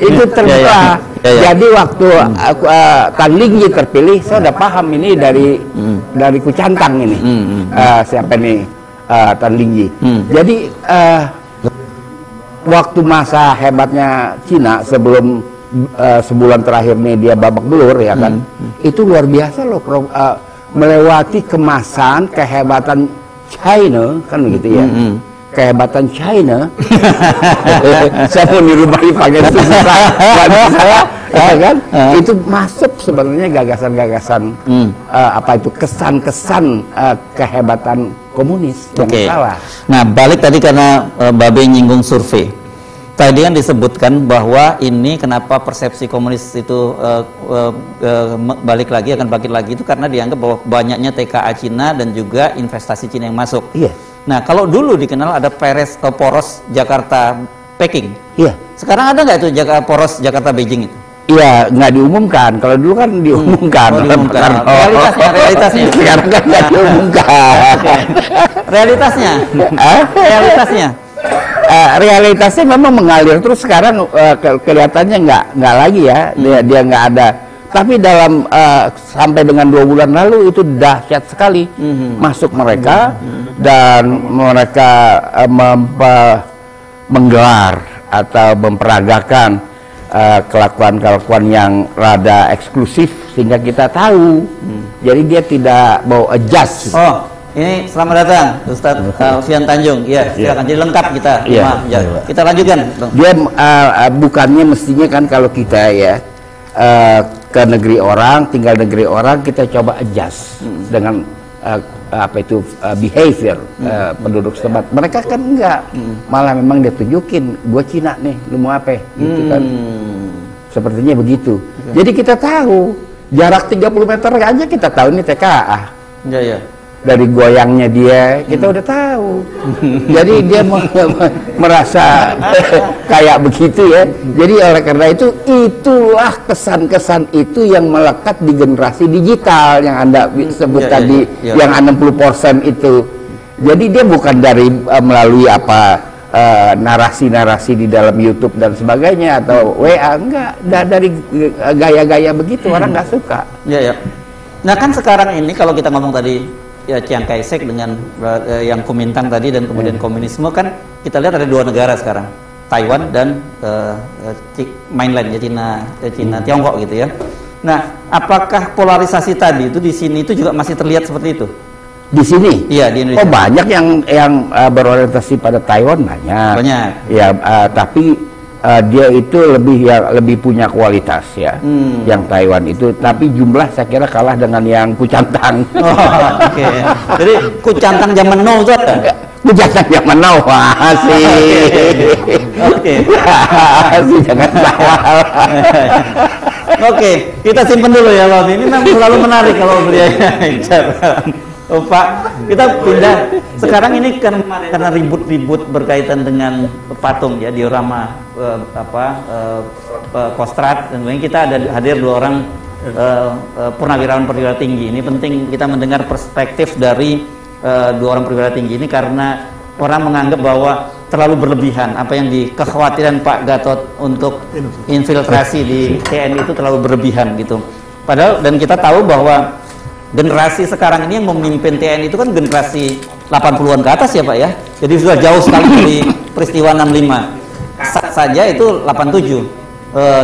itu terbuka. Jadi waktu Tan Lingyi terpilih, saya udah paham ini dari Kuchantang ini. Siapa nih Tan Lingyi. Jadi waktu masa hebatnya Cina sebelum sebulan terakhir nih dia babak belur ya kan, itu luar biasa loh. Melewati kemasan kehebatan China kan begitu ya. Kehebatan China. Saya mau niru Bali pakai susah saya ya kan. Itu masuk sebenarnya gagasan-gagasan apa itu kesan-kesan kehebatan komunis yang salah. Nah, balik tadi karena Babe nyinggung survei. Tadi kan disebutkan bahwa ini kenapa persepsi komunis itu balik lagi itu karena dianggap bahwa banyaknya TKA Cina dan juga investasi Cina yang masuk. Iya. Nah, kalau dulu dikenal ada poros Jakarta Peking. Iya. Sekarang ada nggak itu poros Jakarta Beijing itu? Iya, nggak diumumkan. Kalau dulu kan diumumkan. Realitasnya. Sekarang kan nggak diumumkan. Realitasnya. Realitasnya memang mengalir terus sekarang kelihatannya nggak lagi ya dia nggak ada. Tapi dalam sampai dengan 2 bulan lalu itu dahsyat sekali masuk mereka dan mereka menggelar atau memperagakan kelakuan-kelakuan yang rada eksklusif sehingga kita tahu. Jadi dia tidak mau adjust. Oh. Ini selamat datang Ustadz Alfian Tanjung. Ya, silakan. Jadi lengkap kita. Kita lanjutkan. Dia bukannya mestinya kan kalau kita ya ke negeri orang, tinggal negeri orang, kita coba adjust dengan apa itu behavior penduduk setempat. Mereka kan enggak, malah memang dia tunjukin, gue Cina nih, lu mau apa? Gitu kan. Sepertinya begitu. Jadi kita tahu jarak 30 meter aja kita tahu ini TKA. Iya. Dari goyangnya dia kita udah tahu. Jadi dia merasa kayak begitu ya. Jadi oleh karena itu itulah kesan-kesan itu yang melekat di generasi digital yang Anda sebut tadi yang 60% itu. Jadi dia bukan dari melalui apa narasi-narasi di dalam YouTube dan sebagainya atau WA, enggak, dari gaya-gaya begitu orang nggak suka. Iya. Nah kan sekarang ini kalau kita ngomong tadi ya Chiang Kai-shek dengan yang Kuomintang tadi dan kemudian komunisme kan kita lihat ada 2 negara sekarang, Taiwan dan mainland ya Cina Tiongkok gitu ya. Nah, apakah polarisasi tadi itu di sini itu juga masih terlihat seperti itu? Di sini? Iya, di Indonesia. Oh, banyak yang berorientasi pada Taiwan banyak. Ya, tapi dia itu lebih punya kualitas ya, yang Taiwan itu. Tapi jumlah saya kira kalah dengan yang Kuchantang. Oke. Jadi Kuchantang zaman now itu ada? Kuchantang zaman now sih. Oke. Jangan salah. Oke, kita simpen dulu ya Pak. Ini memang selalu menarik kalau beliau Oh Pak, kita pindah. Sekarang ini karena ribut-ribut berkaitan dengan patung ya, diorama Kostrad, dan kita ada hadir 2 orang purnawirawan perwira tinggi. Ini penting kita mendengar perspektif dari 2 orang perwira tinggi ini karena orang menganggap bahwa terlalu berlebihan. Apa yang kekhawatiran Pak Gatot untuk infiltrasi di TNI itu terlalu berlebihan gitu. Padahal dan kita tahu bahwa generasi sekarang ini yang memimpin TNI itu kan generasi 80-an ke atas ya Pak ya. Jadi sudah jauh sekali dari peristiwa 65. Kasat saja itu 87.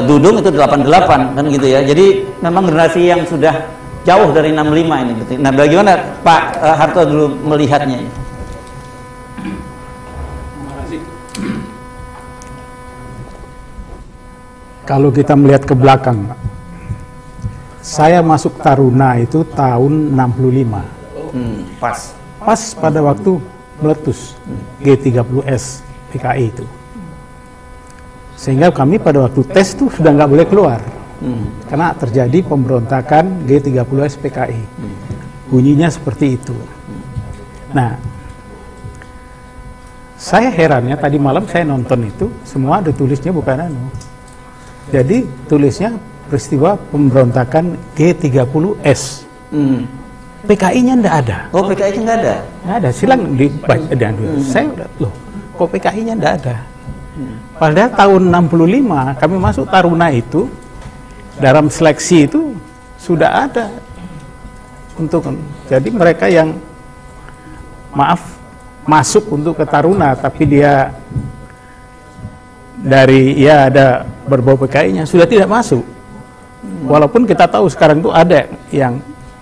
Dudung itu 88 kan gitu ya. Jadi memang generasi yang sudah jauh dari 65 ini. Nah, bagaimana Pak Harto dulu melihatnya? Kalau kita melihat ke belakang, saya masuk Taruna itu tahun 65. Pas pada waktu meletus G30S PKI itu. Sehingga kami pada waktu tes itu sudah nggak boleh keluar. Karena terjadi pemberontakan G30S PKI. Bunyinya seperti itu. Nah, saya herannya tadi malam saya nonton itu, semua ada tulisnya bukan anu. Jadi tulisnya peristiwa pemberontakan G30S. PKI-nya ndak ada. Oh, PKI-nya nggak ada? Nggak ada, silang dibaca. Saya udah, loh, kok PKI-nya ndak ada? Padahal tahun 65 kami masuk Taruna itu, dalam seleksi itu sudah ada untuk, jadi mereka yang masuk untuk ke Taruna, tapi dia dari ada berbau PKI-nya sudah tidak masuk. Walaupun kita tahu sekarang itu ada yang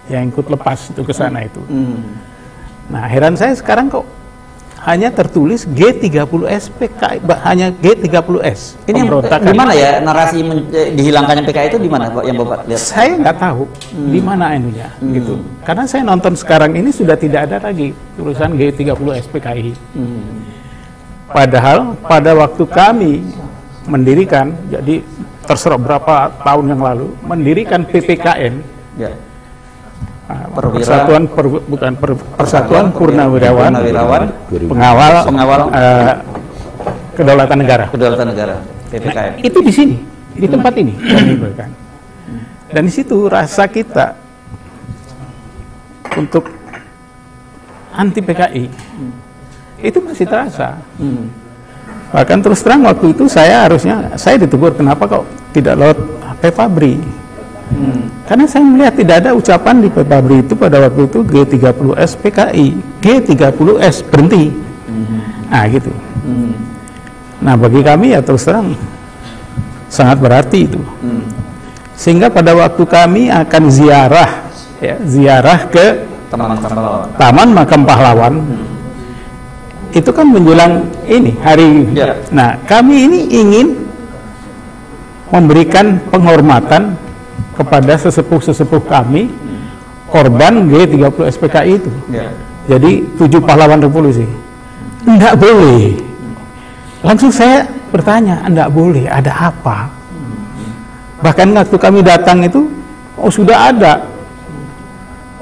ikut lepas itu ke sana itu. Nah, heran saya sekarang kok hanya tertulis G30S PKI, hanya G30S. Ini di mana ya narasi dihilangkannya PKI itu di mana Pak yang Bapak lihat? Saya nggak tahu di mana anunya gitu. Karena saya nonton sekarang ini sudah tidak ada lagi tulisan G30S PKI. Padahal pada waktu kami mendirikan, jadi terserah berapa tahun yang lalu, mendirikan PPKN, ya. Persatuan Purnawirawan Pengawal Kedaulatan Negara. PPKN. Nah, itu di sini, di tempat ini. Dan di situ rasa kita untuk anti PKI itu masih terasa. Bahkan terus terang waktu itu saya ditegur, kenapa kok tidak lewat Pepabri. Karena saya melihat tidak ada ucapan di Pepabri itu pada waktu itu G30S PKI, G30S berhenti. Nah gitu. Nah bagi kami ya terus terang sangat berarti itu. Sehingga pada waktu kami akan ziarah ke Taman Makam Pahlawan, itu kan menjelang ini hari. Nah kami ini ingin memberikan penghormatan kepada sesepuh-sesepuh kami korban G30S PKI itu. Jadi 7 pahlawan revolusi. Enggak boleh. Langsung saya bertanya, enggak boleh, ada apa? Bahkan waktu kami datang itu, sudah ada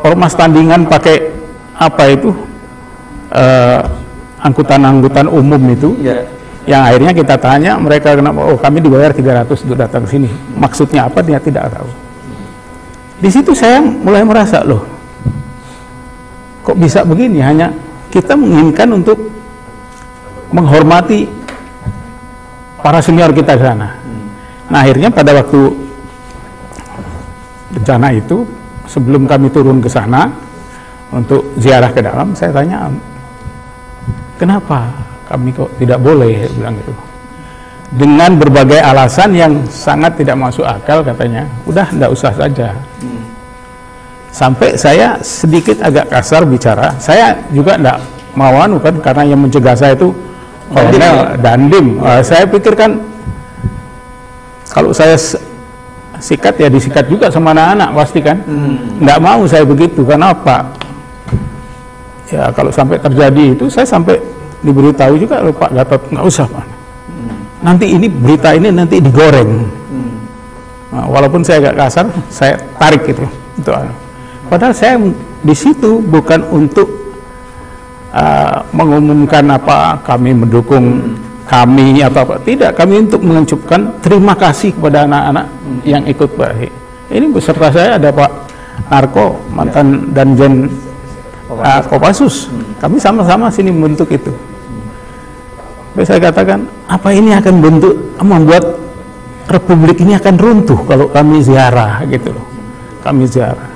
ormas tandingan pakai apa itu angkutan-angkutan umum itu. Yang akhirnya kita tanya mereka, kenapa? Kami dibayar 300 untuk datang ke sini. Maksudnya apa? Dia tidak tahu. Di situ saya mulai merasa, loh, kok bisa begini? Hanya kita menginginkan untuk menghormati para senior kita di sana. Nah, akhirnya pada waktu bencana itu, sebelum kami turun ke sana untuk ziarah ke dalam, saya tanya, kenapa kami kok tidak boleh, bilang gitu. Dengan berbagai alasan yang sangat tidak masuk akal katanya, udah enggak usah saja. Sampai saya sedikit agak kasar bicara, saya juga enggak mau kan, karena yang mencegah saya itu Kolonel Dandim. Saya pikirkan kalau saya sikat ya disikat juga sama anak-anak pasti kan. Enggak mau saya begitu, karena apa? Ya kalau sampai terjadi itu, saya sampai diberitahu juga, Pak Gatot, nggak usah Pak. Nanti ini berita ini nanti digoreng. Nah, walaupun saya agak kasar, saya tarik itu. Padahal saya di situ bukan untuk mengumumkan apa kami mendukung kami atau apa. Tidak, kami untuk mengucapkan terima kasih kepada anak-anak yang ikut baik. Ini beserta saya ada Pak Narko, mantan Danjen Kopassus. Kami sama-sama sini membentuk itu. Saya katakan, apa ini akan membuat republik ini akan runtuh kalau kami ziarah gitu loh. Kami ziarah.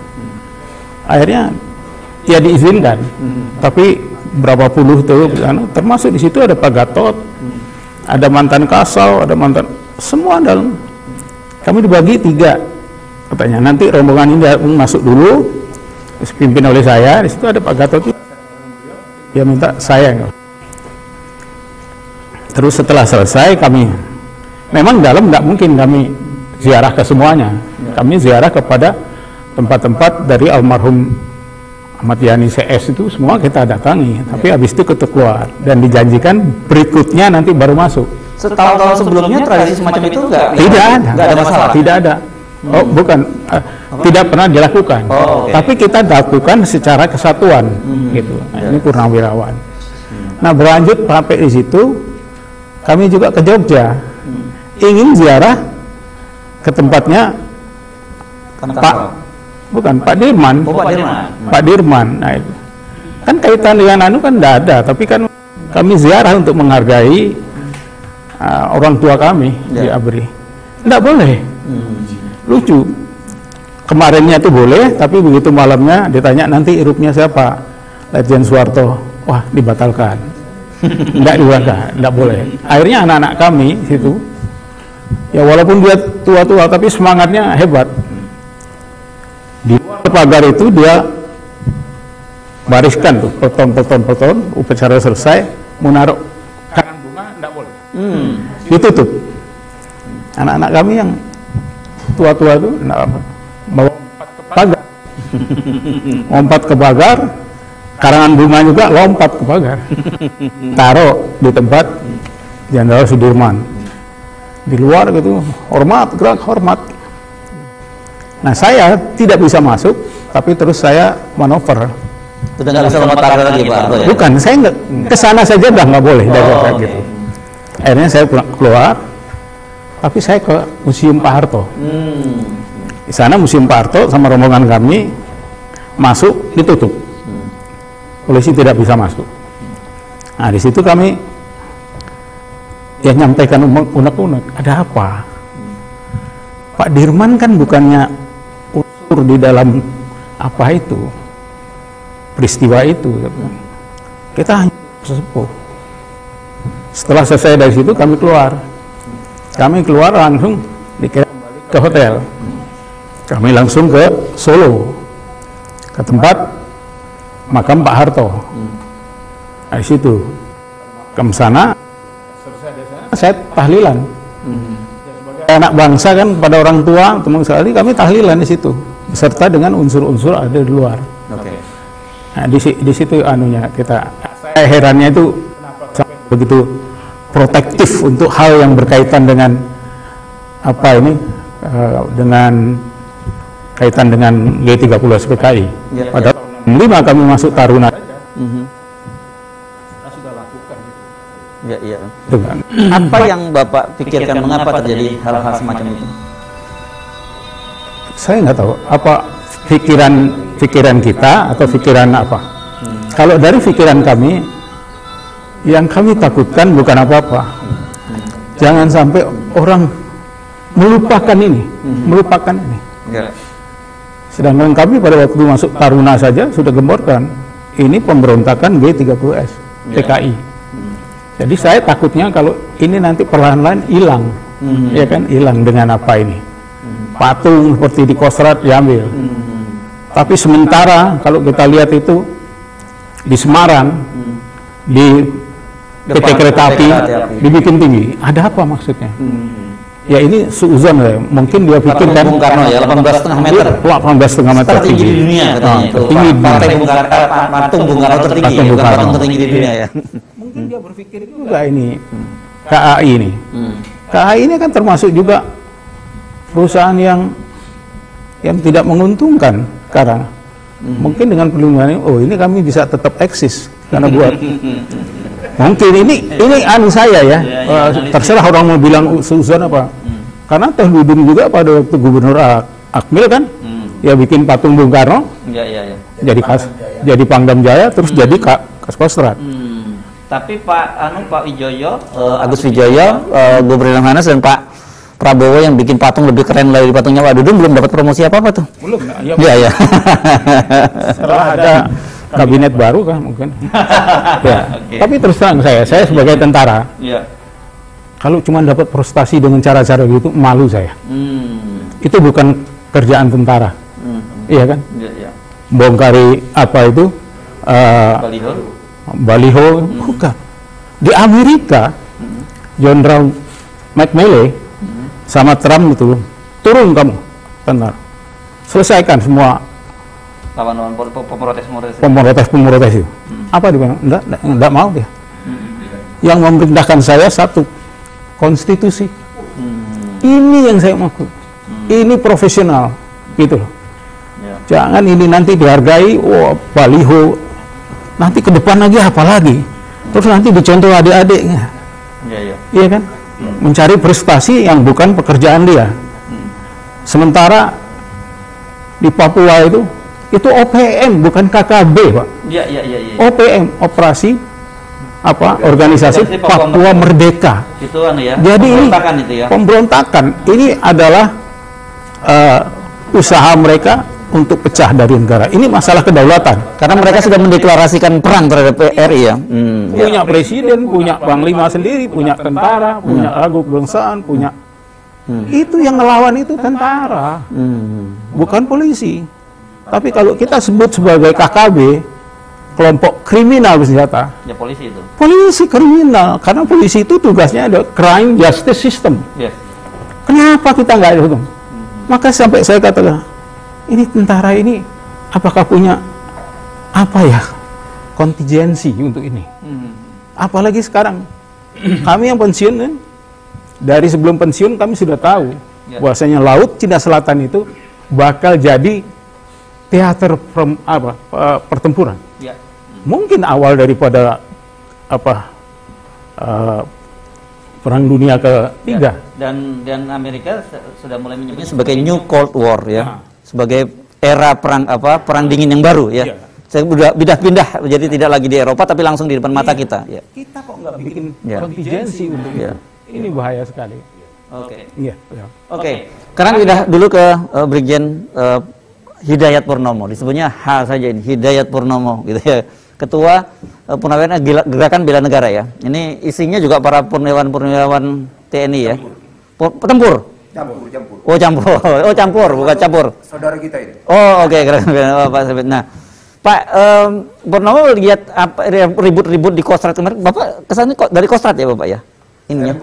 Akhirnya ya diizinkan. Tapi berapa puluh tuh, termasuk di situ ada Pak Gatot, ada mantan Kasau, ada mantan, semua dalam. Kami dibagi 3 katanya. Nanti rombongan ini masuk dulu, dipimpin oleh saya. Di situ ada Pak Gatot, dia minta saya. Terus setelah selesai kami, memang dalam nggak mungkin kami ziarah ke semuanya. Kami ziarah kepada tempat-tempat dari almarhum Ahmad Yani CS itu semua kita datangi. Tapi habis itu kita keluar dan dijanjikan berikutnya nanti baru masuk. Setahun-tahun sebelumnya tradisi semacam itu nggak ada masalah. Tidak ada. Oh bukan, tidak pernah dilakukan. Tapi kita lakukan secara kesatuan, gitu. Nah, ini purnawirawan. Nah berlanjut sampai di situ. Kami juga ke Jogja, ingin ziarah ke tempatnya Pak Dirman. Pak Dirman. Nah, itu kan kaitan dengan kan tidak ada, tapi kan kami ziarah untuk menghargai orang tua kami di ABRI. Tidak boleh. Lucu. Kemarinnya itu boleh, tapi begitu malamnya ditanya nanti irupnya siapa, Letjen Soeharto. Wah, dibatalkan. Tidak dibuka, tidak boleh. Akhirnya anak-anak kami situ, ya walaupun dia tua-tua, tapi semangatnya hebat. Di luar pagar itu dia bariskan tuh, potong, upacara selesai, mau naruh kanan bunga, tidak boleh. Ditutup. Anak-anak kami yang tua-tua itu, bawa pagar, lompat ke pagar. Karangan bunga juga lompat ke pagar, taruh di tempat Jenderal Sudirman. Di luar gitu, gerak hormat. Nah saya tidak bisa masuk, tapi terus saya manuver. Sudah nggak bisa lompat pagar lagi Pak Arto ya? Bukan, saya nggak kesana saja dah nggak boleh. Gitu. Akhirnya saya keluar, tapi saya ke Museum Pak Harto. Di sana Museum Pak Harto sama rombongan kami masuk ditutup. Polisi tidak bisa masuk. Nah di situ kami ya nyampaikan unek-unek, ada apa? Pak Dirman kan bukannya unsur di dalam apa itu peristiwa itu. Kita hanya sesepuh. Setelah selesai dari situ kami keluar. Kami keluar langsung dikirim ke hotel. Kami langsung ke Solo, ke tempat makam Pak Harto. Nah, di situ ke sana saya tahlilan. Sebagai anak bangsa kan pada orang tua teman sekali kami tahlilan di situ beserta dengan unsur-unsur ada di luar. Nah, di situ anunya kita herannya itu sampai begitu protektif untuk hal yang berkaitan dengan apa ini dengan kaitan dengan G30 SPKI. Padahal 5 kami masuk Taruna. Sudah lakukan gitu. Iya. Apa yang Bapak pikirkan mengapa terjadi hal-hal semacam itu? Saya nggak tahu apa pikiran kita atau pikiran apa. Kalau dari pikiran kami, yang kami takutkan bukan apa-apa. Jangan sampai orang melupakan ini, melupakan ini. Sedangkan kami pada waktu masuk Taruna saja sudah gemborkan ini pemberontakan G30S PKI. Jadi saya takutnya kalau ini nanti perlahan-lahan hilang, ya kan, hilang dengan apa ini? Patung seperti di Kostrad diambil. Tapi sementara kalau kita lihat itu di Semarang, di PT Kereta Api dibikin tinggi. Ada apa maksudnya? Ya ini suuzon ya, mungkin dia pikirkan Bung Karno ya 18,5 meter. 18,5 meter tertinggi di dunia katanya itu. Tertinggi patung Bung Karno tertinggi, bukan patung tertinggi di dunia ya. Mungkin dia berpikir juga ini KAI ini. KAI ini kan termasuk juga perusahaan yang tidak menguntungkan sekarang. Mungkin dengan perlindungan ini kami bisa tetap eksis karena buat mungkin ini anu saya ya, terserah orang mau bilang suzon apa. Karena Teh Ludung juga pada waktu Gubernur Akmil kan, ya bikin patung Bung Karno, jadi Pangdam Jaya, terus jadi Kas Kostrad. Tapi Pak Wijoyo, Agus Wijoyo, Gubernur Lemhanas dan Pak Prabowo yang bikin patung lebih keren dari patungnya Pak Dudung belum dapat promosi apa-apa tuh? Belum. Iya. Setelah ada kabinet baru kan mungkin. Ya. Okay. Tapi terus terang saya sebagai tentara, kalau cuma dapat prestasi dengan cara-cara gitu, malu saya. Itu bukan kerjaan tentara, iya kan? Bongkari apa itu? Baliho, bukan. Di Amerika, Jenderal McMillan sama Trump itu turun kamu, tentara, selesaikan semua lawan pemrotes itu. Apa dia? Enggak mau dia. Yang memerintahkan saya satu, konstitusi. Ini yang saya maksud. Ini profesional, gitu loh. Jangan ini nanti dihargai, baliho, nanti ke depan lagi apa lagi, terus nanti dicontoh adik-adiknya. Iya kan? Mencari prestasi yang bukan pekerjaan dia. Sementara di Papua itu OPM bukan KKB, Pak. OPM, operasi organisasi Papua Merdeka. Itu ya. Jadi pemberontakan itu ya. Pemberontakan ini adalah usaha mereka untuk pecah dari negara. Ini masalah kedaulatan. Karena mereka sudah mendeklarasikan perang terhadap RI ya. Punya presiden, punya panglima sendiri, punya tentara, punya lagu kebangsaan, punya. Itu yang ngelawan itu tentara, bukan polisi. Tapi kalau kita sebut sebagai KKB, kelompok kriminal bersenjata, ya polisi itu. Polisi kriminal, karena polisi itu tugasnya ada crime justice system. Kenapa kita nggak ada itu? Maka sampai saya katakan, ini tentara ini apakah punya kontingensi untuk ini? Apalagi sekarang kami yang pensiun kan, dari sebelum pensiun kami sudah tahu bahwasanya Laut Cina Selatan itu bakal jadi teater pertempuran. Mungkin awal daripada Perang Dunia ketiga. Dan Amerika sudah mulai menyebutnya sebagai New Cold War ya. Sebagai era perang dingin yang baru ya. Saya sudah pindah jadi tidak lagi di Eropa tapi langsung di depan mata kita ya. Kita kok nggak bikin kontingensi untuk ini bahaya sekali. Oke. Sekarang pindah dulu ke Brigjen Hidayat Purnomo, disebutnya H saja ini, Hidayat Purnomo gitu ya. Ketua Purnawirawan Gerakan Bela Negara ya. Ini isinya juga para purnawirawan TNI ya. Tempur. Campur, bukan campur. Saudara kita itu. Oke. Pak Sabit. Nah, Pak Purnomo lihat ribut-ribut di Kostrad kemarin. Bapak kesannya kok dari Kostrad ya, Bapak ya? Ininya.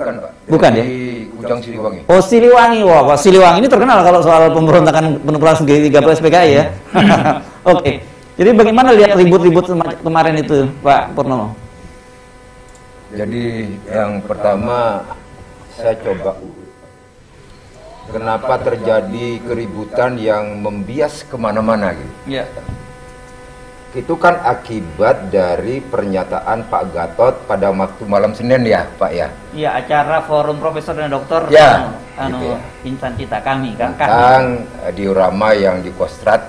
Bukan ya? Di Kujang Siliwangi. Siliwangi. Wah, Pak Siliwangi ini terkenal kalau soal pemberontakan penumpang segitiga SPKI ya. Oke. Jadi bagaimana lihat ribut-ribut kemarin itu, Pak Purnomo? Jadi yang pertama saya coba kenapa terjadi keributan yang membias kemana-mana gitu. Itu kan akibat dari pernyataan Pak Gatot pada waktu malam Senin ya, Pak ya. Iya, acara forum profesor dan doktor insan kita kami kan. Tentang diorama yang di Kostrad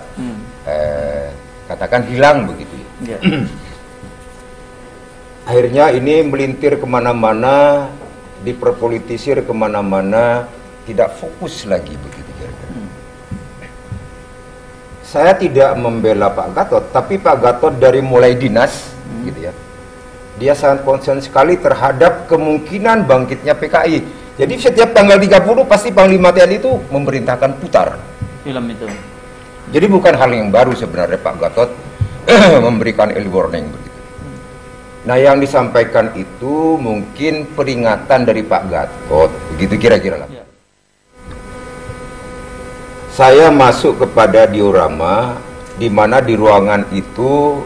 katakan hilang begitu ya. Akhirnya ini melintir kemana-mana, diperpolitisir kemana-mana, tidak fokus lagi begitu kira-kira. Saya tidak membela Pak Gatot, tapi Pak Gatot dari mulai dinas gitu ya, dia sangat concern sekali terhadap kemungkinan bangkitnya PKI. Jadi setiap tanggal 30 pasti Panglima TNI itu memerintahkan putar film itu. Jadi bukan hal yang baru sebenarnya Pak Gatot memberikan early warning begitu. Nah yang disampaikan itu mungkin peringatan dari Pak Gatot, begitu kira-kira lah. Saya masuk kepada diorama, di mana di ruangan itu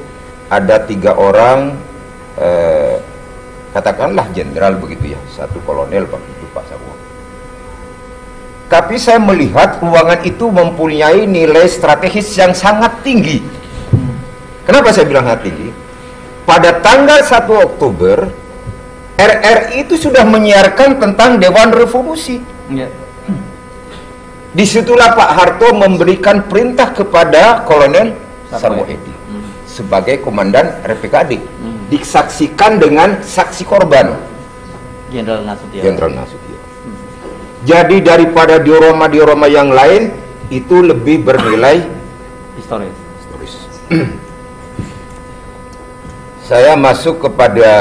ada 3 orang, katakanlah jenderal begitu ya, 1 kolonel begitu Pak Sabuang. Tapi saya melihat ruangan itu mempunyai nilai strategis yang sangat tinggi. Kenapa saya bilang sangat tinggi? Pada tanggal 1 Oktober, RRI itu sudah menyiarkan tentang Dewan Revolusi. Disitulah Pak Harto memberikan perintah kepada Kolonel Sarwo Edi sebagai komandan RPKD. disaksikan dengan saksi korban Jenderal Nasution. Jenderal Nasution. Jadi daripada diorama yang lain itu lebih bernilai historis. Saya masuk kepada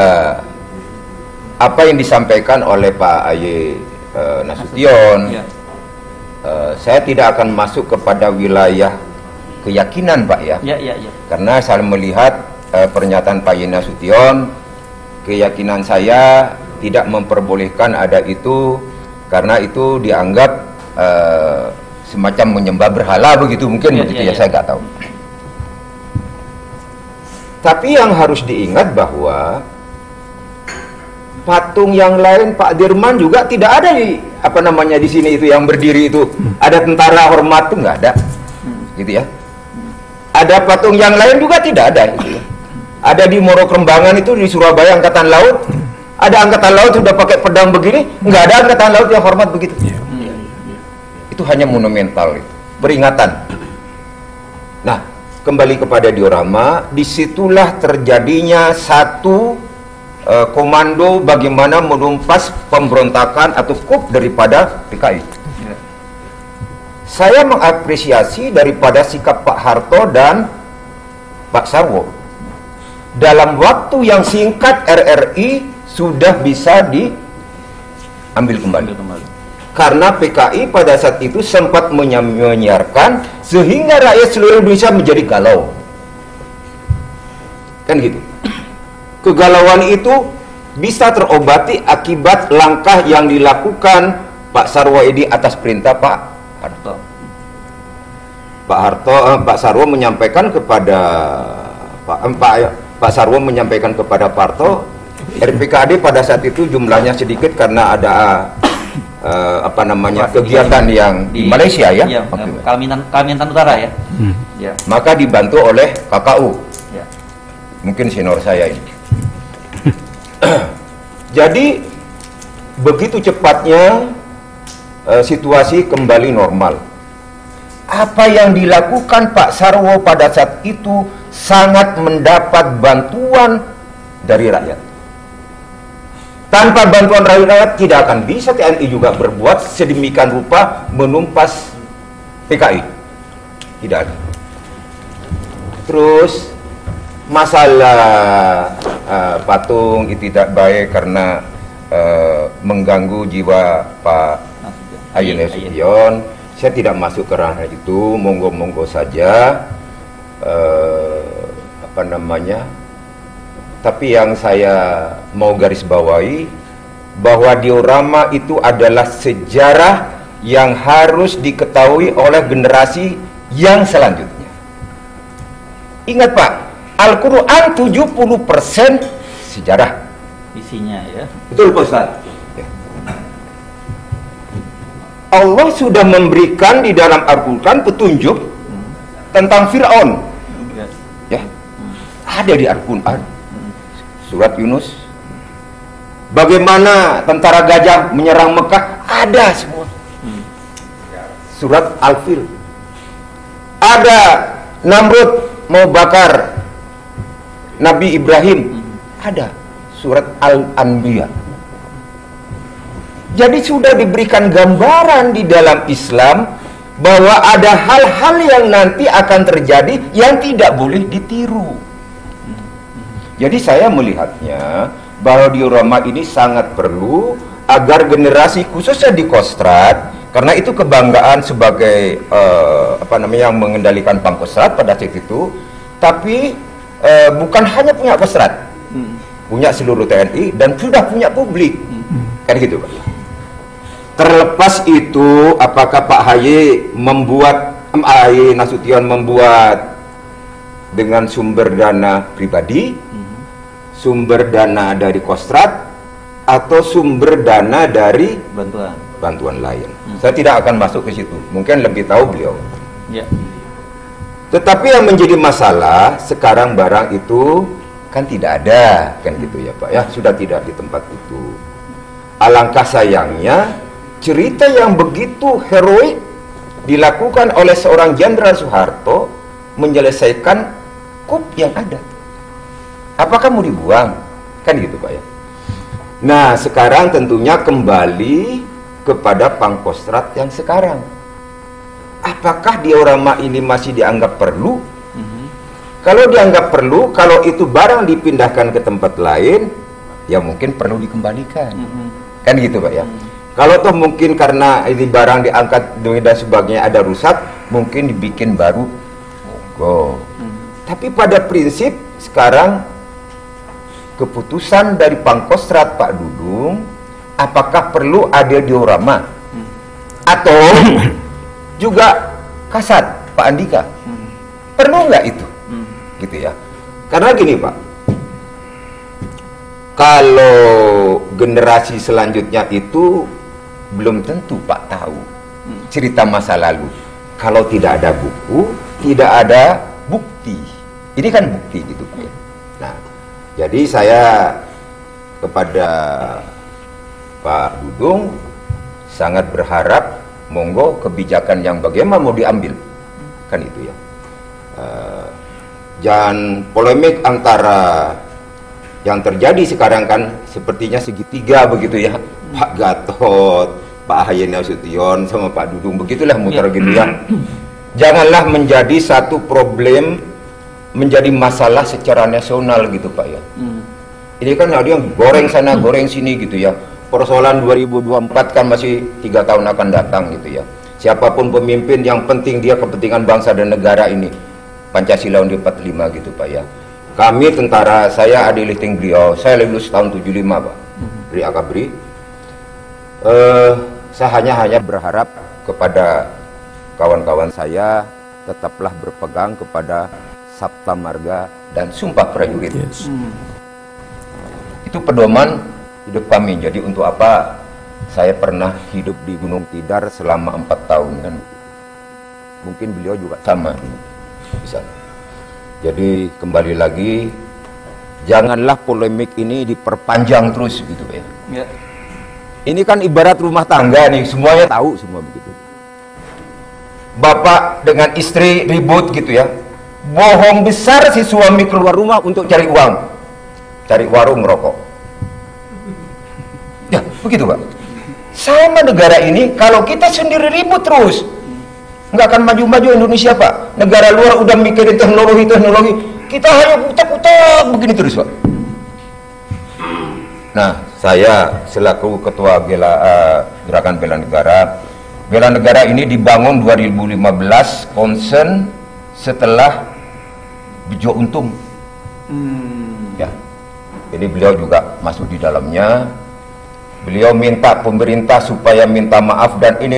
apa yang disampaikan oleh Pak Aye Nasution. Ya. Saya tidak akan masuk kepada wilayah keyakinan, Pak, ya. Ya. Karena saya melihat pernyataan Pak Aye Nasution, keyakinan saya tidak memperbolehkan ada itu karena itu dianggap semacam menyembah berhala begitu, mungkin begitu ya, saya nggak tahu. Tapi yang harus diingat bahwa patung yang lain Pak Dirman juga tidak ada di di sini itu yang berdiri itu. Ada tentara hormat tuh nggak ada, gitu ya. Ada patung yang lain juga tidak ada. Gitu ya. Ada di Moro Krembangan itu di Surabaya Angkatan Laut. Ada Angkatan Laut sudah pakai pedang begini, nggak ada Angkatan Laut yang hormat begitu. Itu hanya monumental, peringatan. Nah, kembali kepada diorama, disitulah terjadinya satu komando bagaimana menumpas pemberontakan atau coup daripada PKI. Saya mengapresiasi daripada sikap Pak Harto dan Pak Sarwo. Dalam waktu yang singkat RRI sudah bisa diambil kembali. Karena PKI pada saat itu sempat menyiarkan sehingga rakyat seluruh Indonesia menjadi galau. Kan gitu. Kegalauan itu bisa terobati akibat langkah yang dilakukan Pak Sarwo Edi atas perintah Pak Harto. Pak Sarwo menyampaikan kepada Pak Sarwo menyampaikan kepada Pak Harto, RPKAD pada saat itu jumlahnya sedikit karena ada kegiatan yang di Malaysia ya, Kalimantan Utara ya. Ya. Maka dibantu oleh KKU. Ya. Mungkin senior saya ini. Jadi begitu cepatnya situasi kembali normal. Apa yang dilakukan Pak Sarwo pada saat itu sangat mendapat bantuan dari rakyat. Tanpa bantuan rakyat tidak akan bisa TNI juga berbuat sedemikian rupa menumpas PKI. Tidak ada. Terus masalah patung itu tidak baik karena mengganggu jiwa Pak Aye Nasution. Saya tidak masuk ke ranah itu, monggo-monggo saja. Tapi yang saya mau garis bawahi bahwa diorama itu adalah sejarah yang harus diketahui oleh generasi yang selanjutnya. Ingat Pak, Al-Quran 70% sejarah isinya ya. Betul Pak Ustaz. Ya. Allah sudah memberikan di dalam Al-Quran petunjuk tentang Fir'aun. Ya. Ada di Al-Quran. Surat Yunus. Bagaimana tentara gajah menyerang Mekah, ada semua. Surat Al-Fil. Ada Namrud mau bakar Nabi Ibrahim, ada. Surat Al-Anbiya. Jadi sudah diberikan gambaran di dalam Islam bahwa ada hal-hal yang nanti akan terjadi yang tidak boleh ditiru. Jadi saya melihatnya bahwa diorama ini sangat perlu agar generasi khususnya di Kostrad, karena itu kebanggaan sebagai yang mengendalikan Pangkostrat pada saat itu, tapi bukan hanya punya Kostrad, punya seluruh TNI dan sudah punya publik, kan gitu Pak. Terlepas itu, apakah Pak Aye Nasution membuat dengan sumber dana pribadi, sumber dana dari Kostrad, atau sumber dana dari bantuan lain. Saya tidak akan masuk ke situ. Mungkin lebih tahu beliau. Ya. Tetapi yang menjadi masalah sekarang barang itu kan tidak ada, kan gitu ya Pak ya, sudah tidak di tempat itu. Alangkah sayangnya cerita yang begitu heroik dilakukan oleh seorang Jenderal Soeharto menyelesaikan coup yang ada. Apakah mau dibuang? Kan gitu Pak ya. Nah sekarang tentunya kembali kepada Pangkostrat yang sekarang. Apakah diorama ini masih dianggap perlu? Kalau dianggap perlu, kalau itu barang dipindahkan ke tempat lain, ya mungkin perlu dikembalikan. Kan gitu Pak ya. Kalau toh mungkin karena ini barang diangkat dan sebagainya ada rusak, mungkin dibikin baru. Monggo. Tapi pada prinsip sekarang keputusan dari Pangkostrat Pak Dudung, apakah perlu ada diorama atau juga kasat Pak Andika? Perlu nggak itu? Gitu ya. Karena gini Pak, kalau generasi selanjutnya itu belum tentu Pak tahu cerita masa lalu. Kalau tidak ada buku, tidak ada bukti. Ini kan bukti gitu Pak. Nah, jadi saya kepada Pak Dudung sangat berharap monggo kebijakan yang bagaimana mau diambil, kan itu ya. Jangan polemik antara yang terjadi sekarang kan sepertinya segitiga begitu ya, Pak Gatot, Pak Ahaye Nasution sama Pak Dudung, begitulah muter gitu ya. Janganlah menjadi satu problem, menjadi masalah secara nasional gitu Pak ya. Ini kan ada yang goreng sana goreng sini gitu ya. Persoalan 2024 kan masih 3 tahun akan datang gitu ya. Siapapun pemimpin yang penting dia kepentingan bangsa dan negara ini. Pancasila Undi 45 gitu Pak ya. Kami tentara, saya adik lifting beliau, saya lulus tahun 75 Pak, dari Akabri. Saya hanya berharap kepada kawan-kawan saya tetaplah berpegang kepada Sabta Marga dan Sumpah Prajurit. Itu pedoman hidup kami. Jadi untuk apa saya pernah hidup di Gunung Tidar selama 4 tahun kan? Mungkin beliau juga sama. Bisa. Jadi kembali lagi, janganlah polemik ini diperpanjang terus gitu ya. Ini kan ibarat rumah tangga nih, semuanya tahu semua begitu. Bapak dengan istri ribut gitu ya. Bohong besar si suami keluar rumah untuk cari uang, cari warung rokok. Ya begitu Pak. Sama negara ini, kalau kita sendiri ribut terus, nggak akan maju-maju Indonesia Pak. Negara luar udah mikirin teknologi, kita hanya utak-utak begini terus Pak. Nah, saya selaku ketua Gerakan Bela Negara ini dibangun 2015, concern setelah Bejo Untung. Ya, jadi beliau juga masuk di dalamnya. Beliau minta pemerintah supaya minta maaf dan ini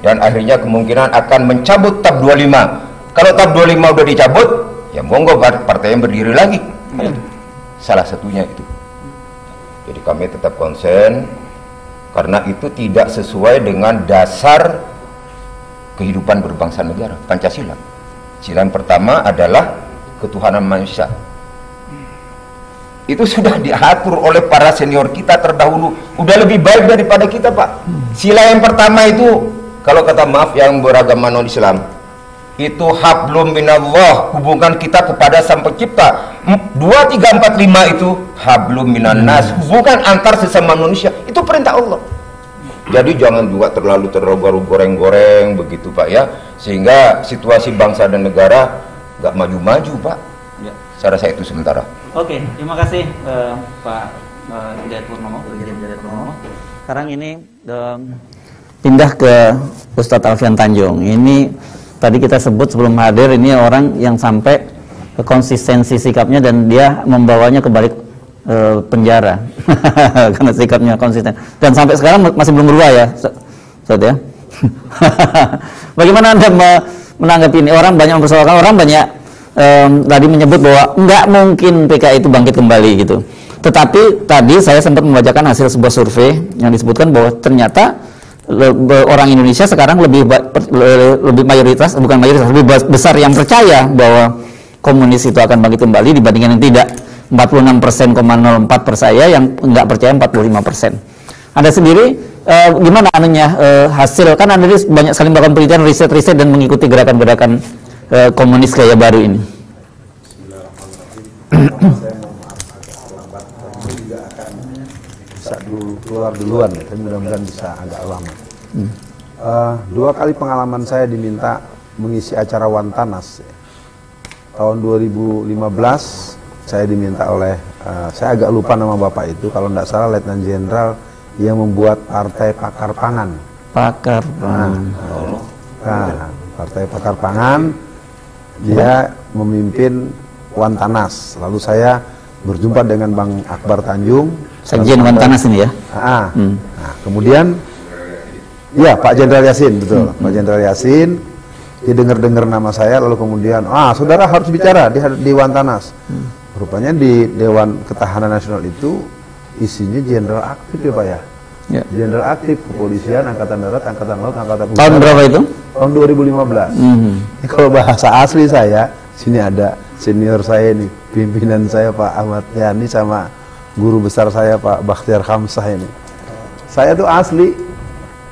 dan akhirnya kemungkinan akan mencabut TAP 25. Kalau TAP 25 udah dicabut, ya monggo partai yang berdiri lagi. Salah satunya itu. Jadi kami tetap konsen karena itu tidak sesuai dengan dasar kehidupan berbangsa negara, Pancasila. Sila yang pertama adalah ketuhanan manusia. Itu sudah diatur oleh para senior kita terdahulu, udah lebih baik daripada kita Pak. Sila yang pertama itu, kalau kata maaf yang beragama non-Islam, itu hablum minallah, hubungan kita kepada Sang Pencipta. 2, 3, 4, 5 itu hablum minan nas, hubungan antar sesama manusia, itu perintah Allah. Jadi jangan juga terlalu goreng-goreng begitu Pak ya, sehingga situasi bangsa dan negara nggak maju-maju Pak. Ya. Saya rasa itu sementara. Oke, terima kasih Pak Hidayat Purnomo. Sekarang ini pindah ke Ustadz Alfian Tanjung. Ini tadi kita sebut sebelum hadir, ini orang yang sampai konsistensi sikapnya dan dia membawanya ke balik penjara karena sikapnya konsisten. Dan sampai sekarang masih belum berubah ya, Ustadz ya. Bagaimana Anda menanggapi ini? Orang banyak mempersoalkan, orang banyak tadi menyebut bahwa nggak mungkin PKI itu bangkit kembali gitu. Tetapi tadi saya sempat membacakan hasil sebuah survei yang disebutkan bahwa ternyata orang Indonesia sekarang lebih mayoritas, bukan mayoritas, lebih besar yang percaya bahwa komunis itu akan bangkit kembali dibandingkan yang tidak. 46,04% percaya, yang nggak percaya 45%. Anda sendiri gimana anunya hasil, kan Anda banyak sekali melakukan penelitian, riset dan mengikuti gerakan-gerakan komunis gaya baru ini. Saya mau maaf agak terlambat, saya juga akan bisa keluar duluan ya, tapi mudah-mudahan bisa agak lama. 2 kali pengalaman saya diminta mengisi acara Wantanas. Tahun 2015 saya diminta oleh, saya agak lupa nama bapak itu, kalau tidak salah Letnan Jenderal yang membuat Partai Pakar Pangan. Pakar Pangan. Partai Pakar Pangan, dia memimpin Wantanas. Lalu saya berjumpa dengan Bang Akbar Tanjung, Sekjen Wantanas ini ya. Nah, kemudian ya Pak Jenderal Yasin, betul. Pak Jenderal Yasin, dia dengar nama saya, lalu kemudian, saudara harus bicara di Wantanas. Rupanya di Dewan Ketahanan Nasional itu isinya jenderal aktif ya Pak ya. Jenderal aktif, kepolisian, angkatan darat, angkatan laut, angkatan udara. Tahun berapa itu? Tahun 2015. Ini kalau bahasa asli saya, sini ada senior saya nih, pimpinan saya Pak Ahmad Yani sama guru besar saya Pak Bakhtiar Khamsah ini. Saya tuh asli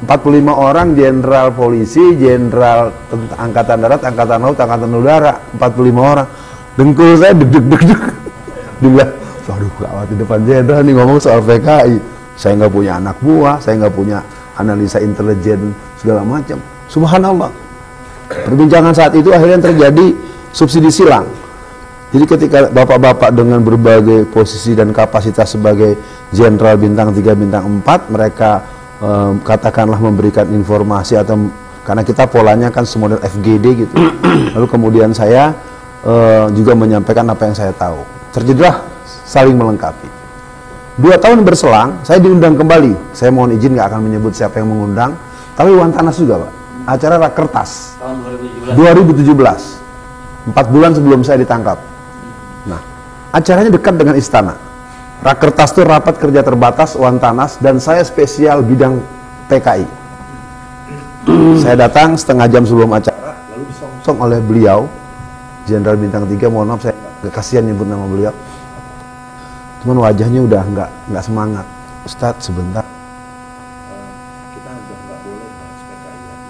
45 orang jenderal polisi, jenderal angkatan darat, angkatan laut, angkatan udara, 45 orang. Dengkul saya deg-deg. Dibilang, waduh gawat di depan jenderal nih ngomong soal PKI. Saya nggak punya anak buah, saya nggak punya analisa intelijen segala macam. Subhanallah. Perbincangan saat itu akhirnya terjadi subsidi silang. Jadi ketika bapak-bapak dengan berbagai posisi dan kapasitas sebagai jenderal bintang 3, bintang 4, mereka katakanlah memberikan informasi atau karena kita polanya kan semodel FGD gitu. Lalu kemudian saya juga menyampaikan apa yang saya tahu. Terjadilah saling melengkapi. 2 tahun berselang, saya diundang kembali. Saya mohon izin nggak akan menyebut siapa yang mengundang, tapi Wantanas juga Pak. Acara Rakertas tahun 2017. 4 bulan sebelum saya ditangkap. Nah, acaranya dekat dengan istana. Rakertas itu rapat kerja terbatas Wantanas, dan saya spesial bidang PKI. Saya datang setengah jam sebelum acara, lalu disongsong oleh beliau, Jenderal Bintang 3, mohon maaf saya kasihan nyebut nama beliau. Cuman wajahnya udah nggak semangat. Ustadz sebentar. Kita udah nggak boleh bahas PKI lagi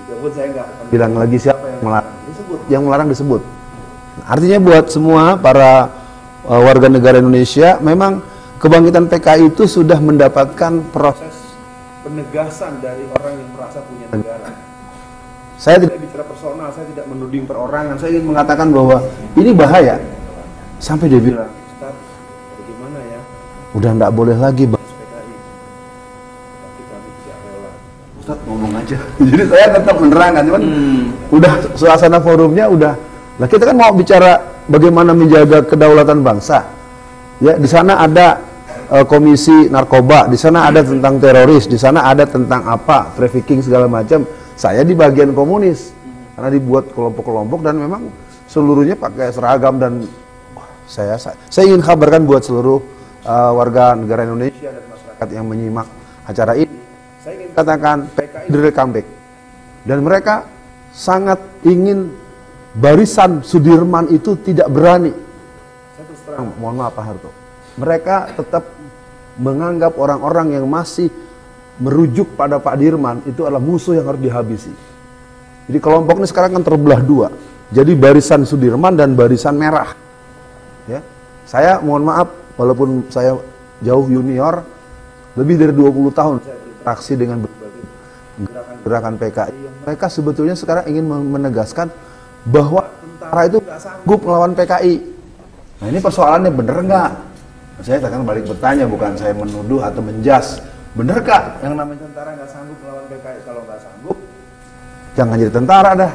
sekarang. Saya nggak akan bilang lagi siapa yang melarang. Yang melarang disebut. Artinya buat semua para warga negara Indonesia, memang kebangkitan PKI itu sudah mendapatkan proses penegasan dari orang yang merasa punya negara. Saya tidak bicara personal, saya tidak menuding perorangan, saya ingin mengatakan bahwa ini bahaya. Sampai dia bilang, Ustaz, bagaimana ya? Udah nggak boleh lagi bahas PKI. Tapi kami tidak rela. Ustaz ngomong aja. Jadi saya tetap menerangkan, cuman udah suasana forumnya udah. Nah kita kan mau bicara bagaimana menjaga kedaulatan bangsa. Ya di sana ada komisi narkoba, di sana ada tentang teroris, di sana ada tentang apa, trafficking segala macam. Saya di bagian komunis karena dibuat kelompok-kelompok dan memang seluruhnya pakai seragam dan saya ingin kabarkan buat seluruh warga negara Indonesia dan masyarakat yang menyimak acara ini. Saya ingin katakan PKI dari comeback dan mereka sangat ingin barisan Sudirman itu tidak berani. Saya terus terang, mohon maaf Pak Harto. Mereka tetap menganggap orang-orang yang masih merujuk pada Pak Dirman itu adalah musuh yang harus dihabisi. Jadi kelompok ini sekarang kan terbelah 2. Jadi barisan Sudirman dan barisan merah. Ya, saya mohon maaf, walaupun saya jauh junior, lebih dari 20 tahun saya berinteraksi dengan berbagai gerakan PKI. Mereka sebetulnya sekarang ingin menegaskan bahwa tentara itu nggak sanggup melawan PKI. Nah ini persoalannya bener nggak? Saya akan balik bertanya, bukan saya menuduh atau menjas. Bener nggak yang namanya tentara nggak sanggup melawan PKI? Kalau nggak sanggup, jangan jadi tentara dah.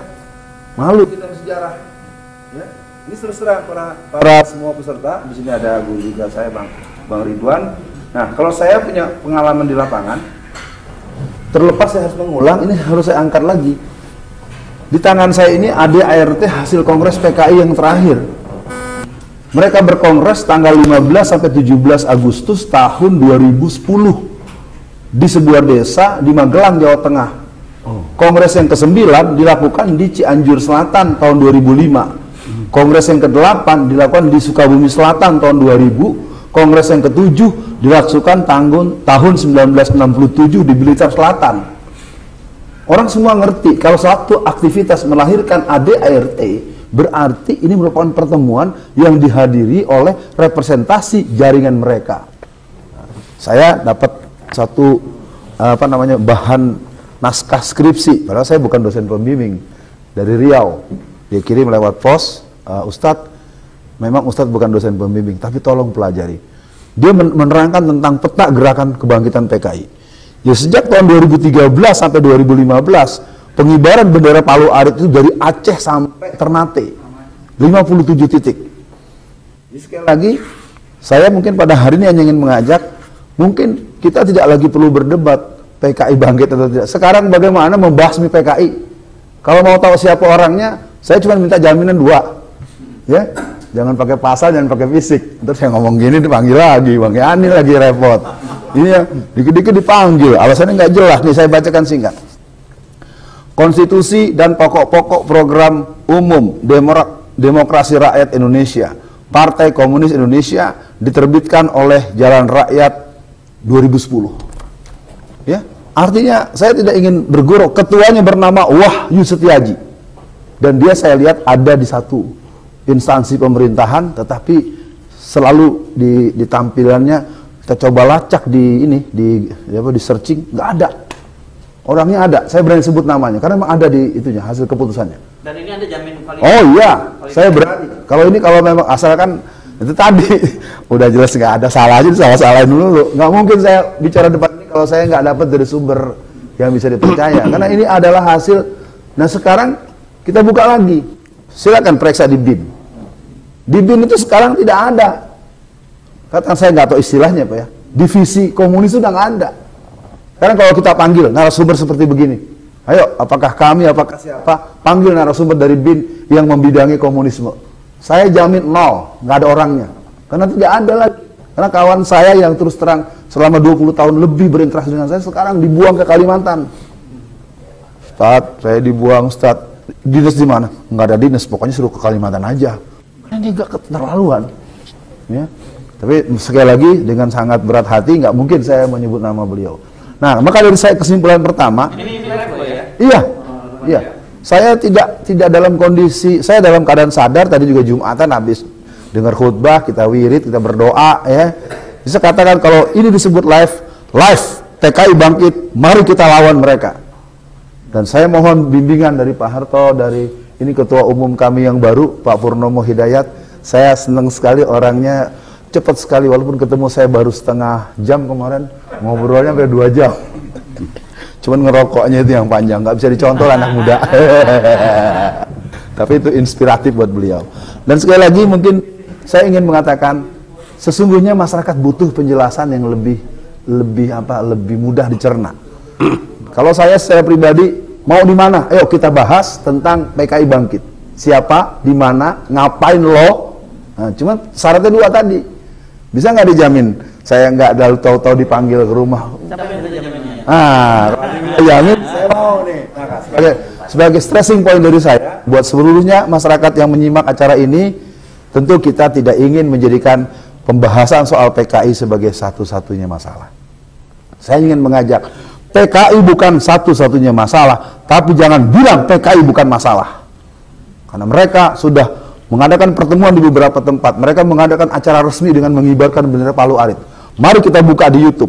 Malu kita sejarah. Ya. Ini terus terang para semua peserta, di sini ada guru juga saya Bang Ridwan. Nah, kalau saya punya pengalaman di lapangan, terlepas saya harus mengulang, ini harus saya angkat lagi. Di tangan saya ini ada ART hasil kongres PKI yang terakhir. Mereka berkongres tanggal 15 sampai 17 Agustus tahun 2010 di sebuah desa di Magelang, Jawa Tengah. Kongres yang ke-9 dilakukan di Cianjur Selatan tahun 2005. Kongres yang ke-8 dilakukan di Sukabumi Selatan tahun 2000. Kongres yang ke-7 dilakukan tahun 1967 di Blitar Selatan. Orang semua ngerti kalau satu aktivitas melahirkan ADART, berarti ini merupakan pertemuan yang dihadiri oleh representasi jaringan mereka. Saya dapat satu bahan naskah skripsi, padahal saya bukan dosen pembimbing, dari Riau. Dia kirim lewat pos, Ustadz, memang Ustadz bukan dosen pembimbing, tapi tolong pelajari. Dia menerangkan tentang peta gerakan kebangkitan PKI. Ya, sejak tahun 2013 sampai 2015, pengibaran bendera Palu Arit itu dari Aceh sampai Ternate, 57 titik. Jadi sekali lagi, saya mungkin pada hari ini hanya ingin mengajak, mungkin kita tidak lagi perlu berdebat PKI bangkit atau tidak. Sekarang bagaimana membasmi PKI? Kalau mau tahu siapa orangnya, saya cuma minta jaminan 2. Ya, jangan pakai pasal, jangan pakai fisik. Terus saya ngomong gini dipanggil lagi, Bang Yani lagi repot. Ini ya, dikit-dikit dipanggil, alasannya nggak jelas. Nih saya bacakan singkat. Konstitusi dan pokok-pokok program umum Demokrasi Rakyat Indonesia, Partai Komunis Indonesia, diterbitkan oleh Jalan Rakyat 2010. Ya, artinya saya tidak ingin bergurau. Ketuanya bernama Wahyu Setiaji, dan dia saya lihat ada di satu instansi pemerintahan, tetapi selalu di tampilannya kita coba lacak di searching, nggak ada. Orangnya ada, saya berani sebut namanya, karena memang ada di itunya, hasil keputusannya. Dan ini ada jamin valid? Oh iya, saya berani. Kalau memang asalkan, itu tadi, udah jelas nggak ada salahnya, salah-salahin dulu. Nggak mungkin saya bicara depan ini kalau saya nggak dapat dari sumber yang bisa dipercaya. Karena ini adalah hasil, nah sekarang kita buka lagi. Silakan periksa di BIN. Di BIN itu sekarang tidak ada. Katakan saya nggak tahu istilahnya Pak ya. Divisi komunis itu udah nggak ada. Karena kalau kita panggil narasumber seperti begini, ayo, apakah kami, apakah siapa, panggil narasumber dari BIN yang membidangi komunisme. Saya jamin 0, nggak ada orangnya. Karena tidak ada lagi. Karena kawan saya yang terus terang selama 20 tahun lebih berinteraksi dengan saya, sekarang dibuang ke Kalimantan. Ustadz, saya dibuang, Ustadz. Dinas di mana? Nggak ada dinas, pokoknya suruh ke Kalimantan aja. Ini nggak keterlaluan. Ya. Tapi sekali lagi, dengan sangat berat hati, nggak mungkin saya menyebut nama beliau. Nah, maka dari saya kesimpulan pertama, ini ya? Iya, iya. Saya tidak dalam kondisi, saya dalam keadaan sadar. Tadi juga Jumatan habis dengar khutbah, kita wirid, kita berdoa, ya. Bisa katakan kalau ini disebut live TKI bangkit, mari kita lawan mereka. Dan saya mohon bimbingan dari Pak Harto, dari ini ketua umum kami yang baru, Pak Purnomo Hidayat. Saya senang sekali orangnya. Cepat sekali, walaupun ketemu saya baru setengah jam kemarin, ngobrolnya sampai 2 jam. Cuman ngerokoknya itu yang panjang, nggak bisa dicontoh anak muda. Tapi itu inspiratif buat beliau. Dan sekali lagi mungkin saya ingin mengatakan, sesungguhnya masyarakat butuh penjelasan yang lebih mudah dicerna. Kalau saya secara pribadi mau di mana? Ayo kita bahas tentang PKI bangkit. Siapa, di mana, ngapain lo? Nah, cuman syaratnya 2 tadi. Bisa nggak dijamin? Saya nggak tahu-tahu dipanggil ke rumah. Jamin. Saya mau nih. Sebagai stressing point dari saya, buat seluruhnya masyarakat yang menyimak acara ini, tentu kita tidak ingin menjadikan pembahasan soal PKI sebagai satu-satunya masalah. Saya ingin mengajak, PKI bukan satu-satunya masalah, tapi jangan bilang PKI bukan masalah. Karena mereka sudah mengadakan pertemuan di beberapa tempat. Mereka mengadakan acara resmi dengan mengibarkan bendera Palu Arit. Mari kita buka di YouTube.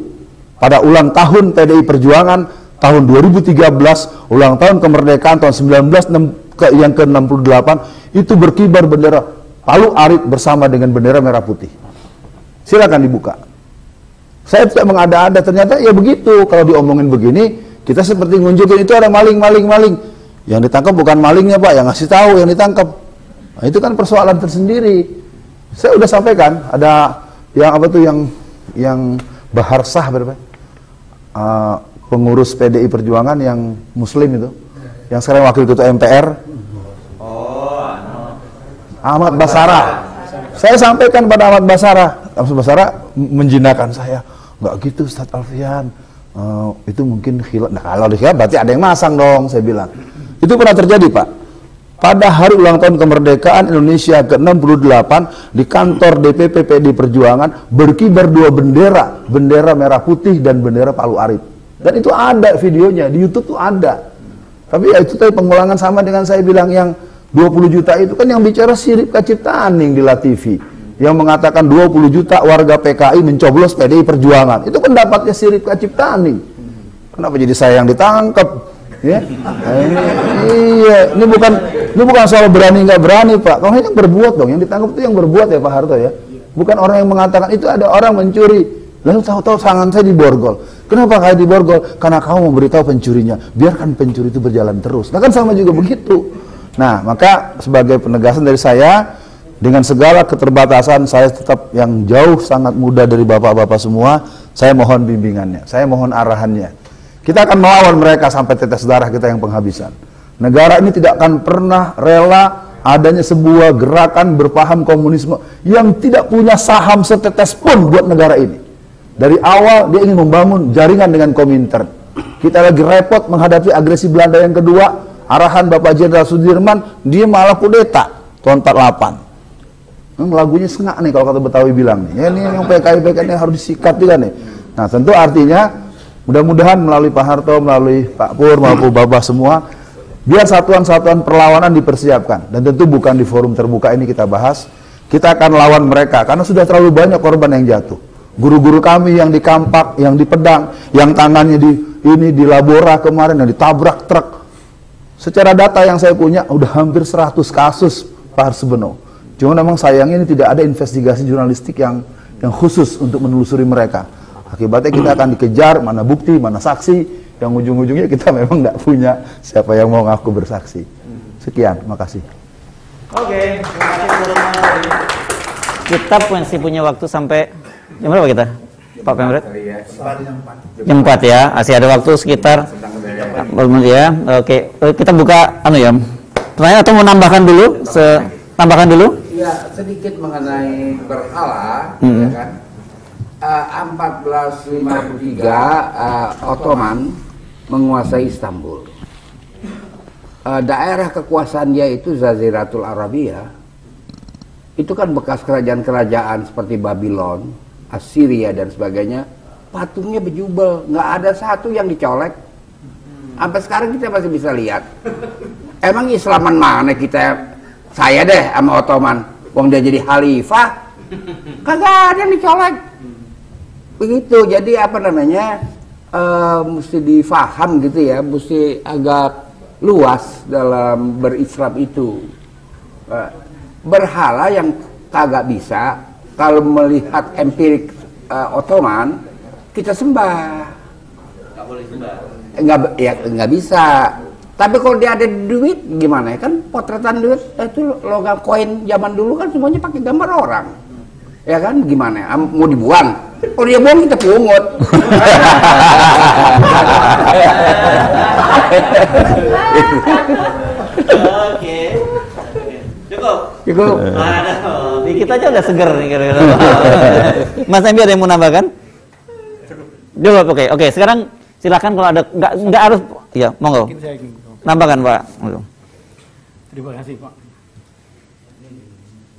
Pada ulang tahun PDI Perjuangan tahun 2013, ulang tahun kemerdekaan tahun yang ke-68, itu berkibar bendera Palu Arit bersama dengan bendera merah putih. Silakan dibuka. Saya tidak mengada-ada, ternyata ya begitu. Kalau diomongin begini, kita seperti ngunjukin itu ada maling. Yang ditangkap bukan malingnya Pak, yang ngasih tahu yang ditangkap. Nah, itu kan persoalan tersendiri. Saya udah sampaikan, ada yang Bahar Sah berapa? Pengurus PDI Perjuangan yang Muslim itu, yang sekarang wakil ketua MPR. Ahmad Basara. Saya sampaikan pada Ahmad Basara. Ahmad Basara menjinakkan saya. Nggak gitu Ustadz Alfian. Itu mungkin khilaf. Nah, kalau khilaf berarti ada yang masang dong, saya bilang. Itu pernah terjadi Pak. Pada hari ulang tahun kemerdekaan Indonesia ke-68 di kantor DPP PDI Perjuangan berkibar 2 bendera, bendera merah putih dan bendera Palu Arit. Dan itu ada videonya di YouTube tuh ada. Tapi ya itu tadi pengulangan sama dengan saya bilang yang 20 juta itu kan yang bicara si Ripka Ciptaning di LaTV, yang mengatakan 20 juta warga PKI mencoblos PDI Perjuangan. Itu pendapatnya si Ripka Ciptaning. Kenapa jadi saya yang ditangkap? Ya? Ini bukan soal berani nggak berani, Pak. Kalau yang berbuat dong, yang ditangkap itu yang berbuat ya, Pak Harto ya. Bukan orang yang mengatakan itu ada orang mencuri, lalu tahu-tahu tangan saya diborgol. Kenapa kayak diborgol? Karena kamu memberitahu pencurinya. Biarkan pencuri itu berjalan terus. Nah kan sama juga begitu. Nah maka sebagai penegasan dari saya, dengan segala keterbatasan saya tetap yang jauh sangat muda dari bapak-bapak semua. Saya mohon bimbingannya, saya mohon arahannya. Kita akan melawan mereka sampai tetes darah kita yang penghabisan. Negara ini tidak akan pernah rela adanya sebuah gerakan berpaham komunisme yang tidak punya saham setetes pun buat negara ini. Dari awal dia ingin membangun jaringan dengan Komintern. Kita lagi repot menghadapi agresi Belanda yang kedua, arahan Bapak Jenderal Sudirman, dia malah kudeta tahun 48. Lagunya sengak nih kalau kata Betawi bilang nih. Ya ini yang PKI ini harus disikat juga nih. Nah tentu artinya mudah-mudahan melalui Pak Harto, melalui Pak Pur, maupun Bapak semua, biar satuan-satuan perlawanan dipersiapkan. Dan tentu bukan di forum terbuka ini kita bahas. Kita akan lawan mereka karena sudah terlalu banyak korban yang jatuh. Guru-guru kami yang dikampak, yang dipedang, yang tangannya di labora kemarin, yang ditabrak truk. Secara data yang saya punya, udah hampir 100 kasus Pak Arsubeno. Cuma memang sayangnya ini tidak ada investigasi jurnalistik yang khusus untuk menelusuri mereka. Akibatnya kita akan dikejar, mana bukti, mana saksi, yang ujung-ujungnya kita memang nggak punya siapa yang mau ngaku bersaksi. Sekian, makasih. Oke, terima kasih. Kita masih punya waktu sampai jam berapa kita, Pak Pemret? Jam 4 ya, masih ada waktu sekitar ya. Oke, kita buka ya. Pertanyaan atau mau nambahkan dulu? Tambahkan dulu? Ya, sedikit mengenai berhala, ya kan. 1453 Ottoman menguasai Istanbul. Daerah kekuasaan dia itu Jaziratul Arabia. Itu kan bekas kerajaan-kerajaan seperti Babylon, Assyria dan sebagainya. Patungnya berjubel, nggak ada satu yang dicolek. Sampai sekarang kita masih bisa lihat. Emang Islaman mana kita? Saya deh sama Ottoman, wong dia jadi khalifah, kagak ada yang dicolek. Begitu, jadi apa namanya, mesti difaham gitu ya, mesti agak luas dalam berislam itu. Berhala yang kagak bisa, kalau melihat empirik Ottoman, kita sembah. Nggak boleh sembah. Nggak bisa. Tapi kalau dia ada duit gimana ya, kan potretan duit itu logam koin zaman dulu kan semuanya pakai gambar orang. Ya kan, gimana? Mau dibuang? Kalau dia buang kita pungut. Oke. Cukup. Dikit aja udah seger nih kira-kira. Mas Embi ada yang mau nambahkan? Cukup. Oke. Sekarang silakan kalau ada nggak harus ya, monggo. Nambahkan, Pak. Terima kasih, Pak.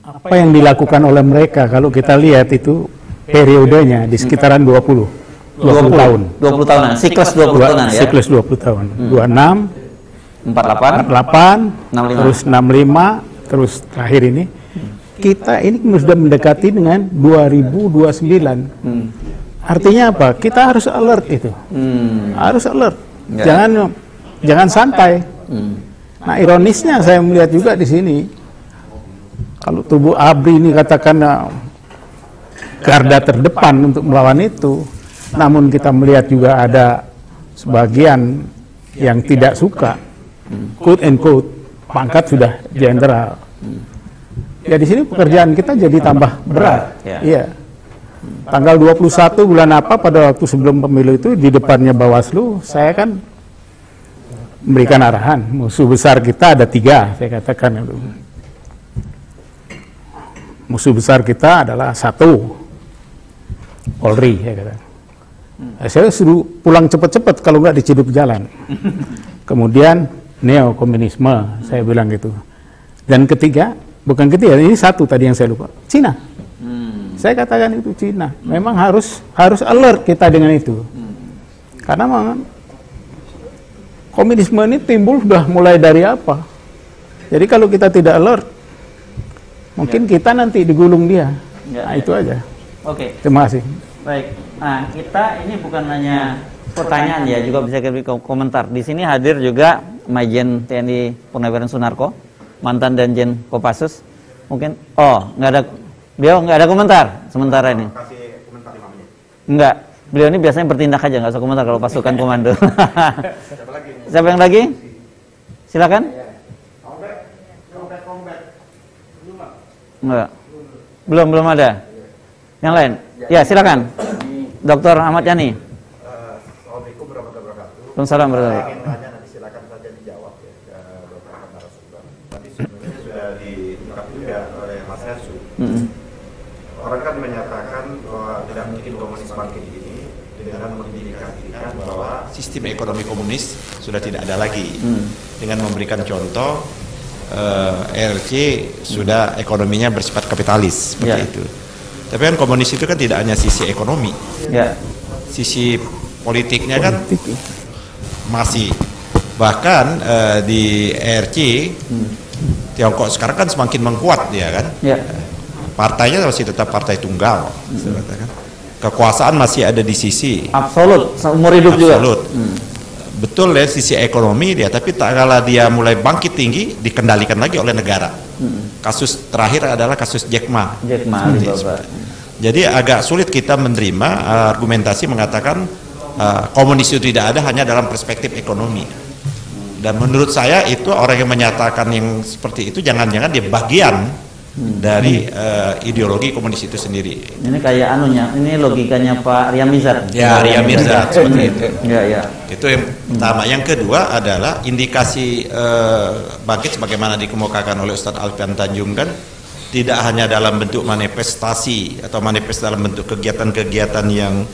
Apa yang dilakukan oleh mereka kalau kita lihat itu periodenya di sekitaran 20 tahun. 20 tahun. Siklus 20 tahun ya. Siklus 20 tahun. 26, 48, 65. Terus 65, terus terakhir ini kita ini sudah mendekati dengan 2029. Artinya apa? Kita harus alert itu. Harus alert. Jangan santai. Nah, ironisnya saya melihat juga di sini, kalau tubuh ABRI ini katakan garda terdepan untuk melawan itu, namun kita melihat juga ada sebagian yang tidak suka, quote and quote, pangkat sudah jenderal. Ya di sini pekerjaan kita jadi tambah berat. Iya. Tanggal 21 bulan apa pada waktu sebelum pemilu itu di depannya Bawaslu, saya kan memberikan arahan, musuh besar kita ada 3, saya katakan itu. Musuh besar kita adalah 1, Polri, saya kata. Saya suruh pulang cepat-cepat kalau nggak diciduk jalan. Kemudian neokomunisme, saya bilang gitu. Dan ketiga, bukan ketiga, ini 1 tadi yang saya lupa, Cina. Saya katakan itu Cina. Memang harus alert kita dengan itu. Karena memang komunisme ini timbul sudah mulai dari apa? Jadi kalau kita tidak alert, mungkin kita nanti digulung dia. Nah, itu aja. Oke. Terima kasih. Baik. Nah, kita ini bukan hanya pertanyaan ya, juga bisa beri komentar. Di sini hadir juga Majen TNI Purnawirawan Sunarko, mantan Danjen Kopassus. Mungkin, nggak ada, beliau nggak ada komentar sementara ini. Kasih komentar 5 menit. Enggak, beliau ini biasanya bertindak aja, nggak usah komentar kalau pasukan komando. Siapa lagi? Siapa yang lagi? Silakan. Enggak. Belum ada. Yang lain? Ya, silakan. Dr. Ahmad Yani. Assalamualaikum warahmatullahi wabarakatuh. Waalaikumsalam warahmatullahi Ingin tanya, nanti silakan saja dijawab ya ke beberapa narasumber. Tadi sebenarnya sudah diungkap juga oleh Mas Hersu. Orang kan menyatakan bahwa tidak mungkin komunis bangkit ini dengan mengindikasikan bahwa sistem ekonomi komunis sudah tidak ada lagi. Dengan memberikan contoh RC sudah ekonominya bersifat kapitalis seperti itu. Tapi kan komunis itu kan tidak hanya sisi ekonomi, sisi politiknya kan masih. Bahkan di RC Tiongkok sekarang kan semakin mengkuat dia kan. Partainya masih tetap partai tunggal. Kekuasaan masih ada di sisi absolut, seumur hidup juga. Betul ya, sisi ekonomi dia, tapi tak kala dia mulai bangkit tinggi dikendalikan lagi oleh negara. Kasus terakhir adalah kasus Jack Ma. Jadi agak sulit kita menerima argumentasi mengatakan komunis itu tidak ada hanya dalam perspektif ekonomi. Dan menurut saya itu orang yang menyatakan yang seperti itu jangan-jangan dia bagian dari ideologi komunis itu sendiri. Ini kayak anunya, ini logikanya Pak Ria Mirzad. Ya, Ria Mirzad seperti itu. Ya. Itu yang pertama. Yang kedua adalah indikasi bangkit sebagaimana dikemukakan oleh Ustadz Alfian Tanjung kan tidak hanya dalam bentuk manifestasi atau manifest dalam bentuk kegiatan-kegiatan yang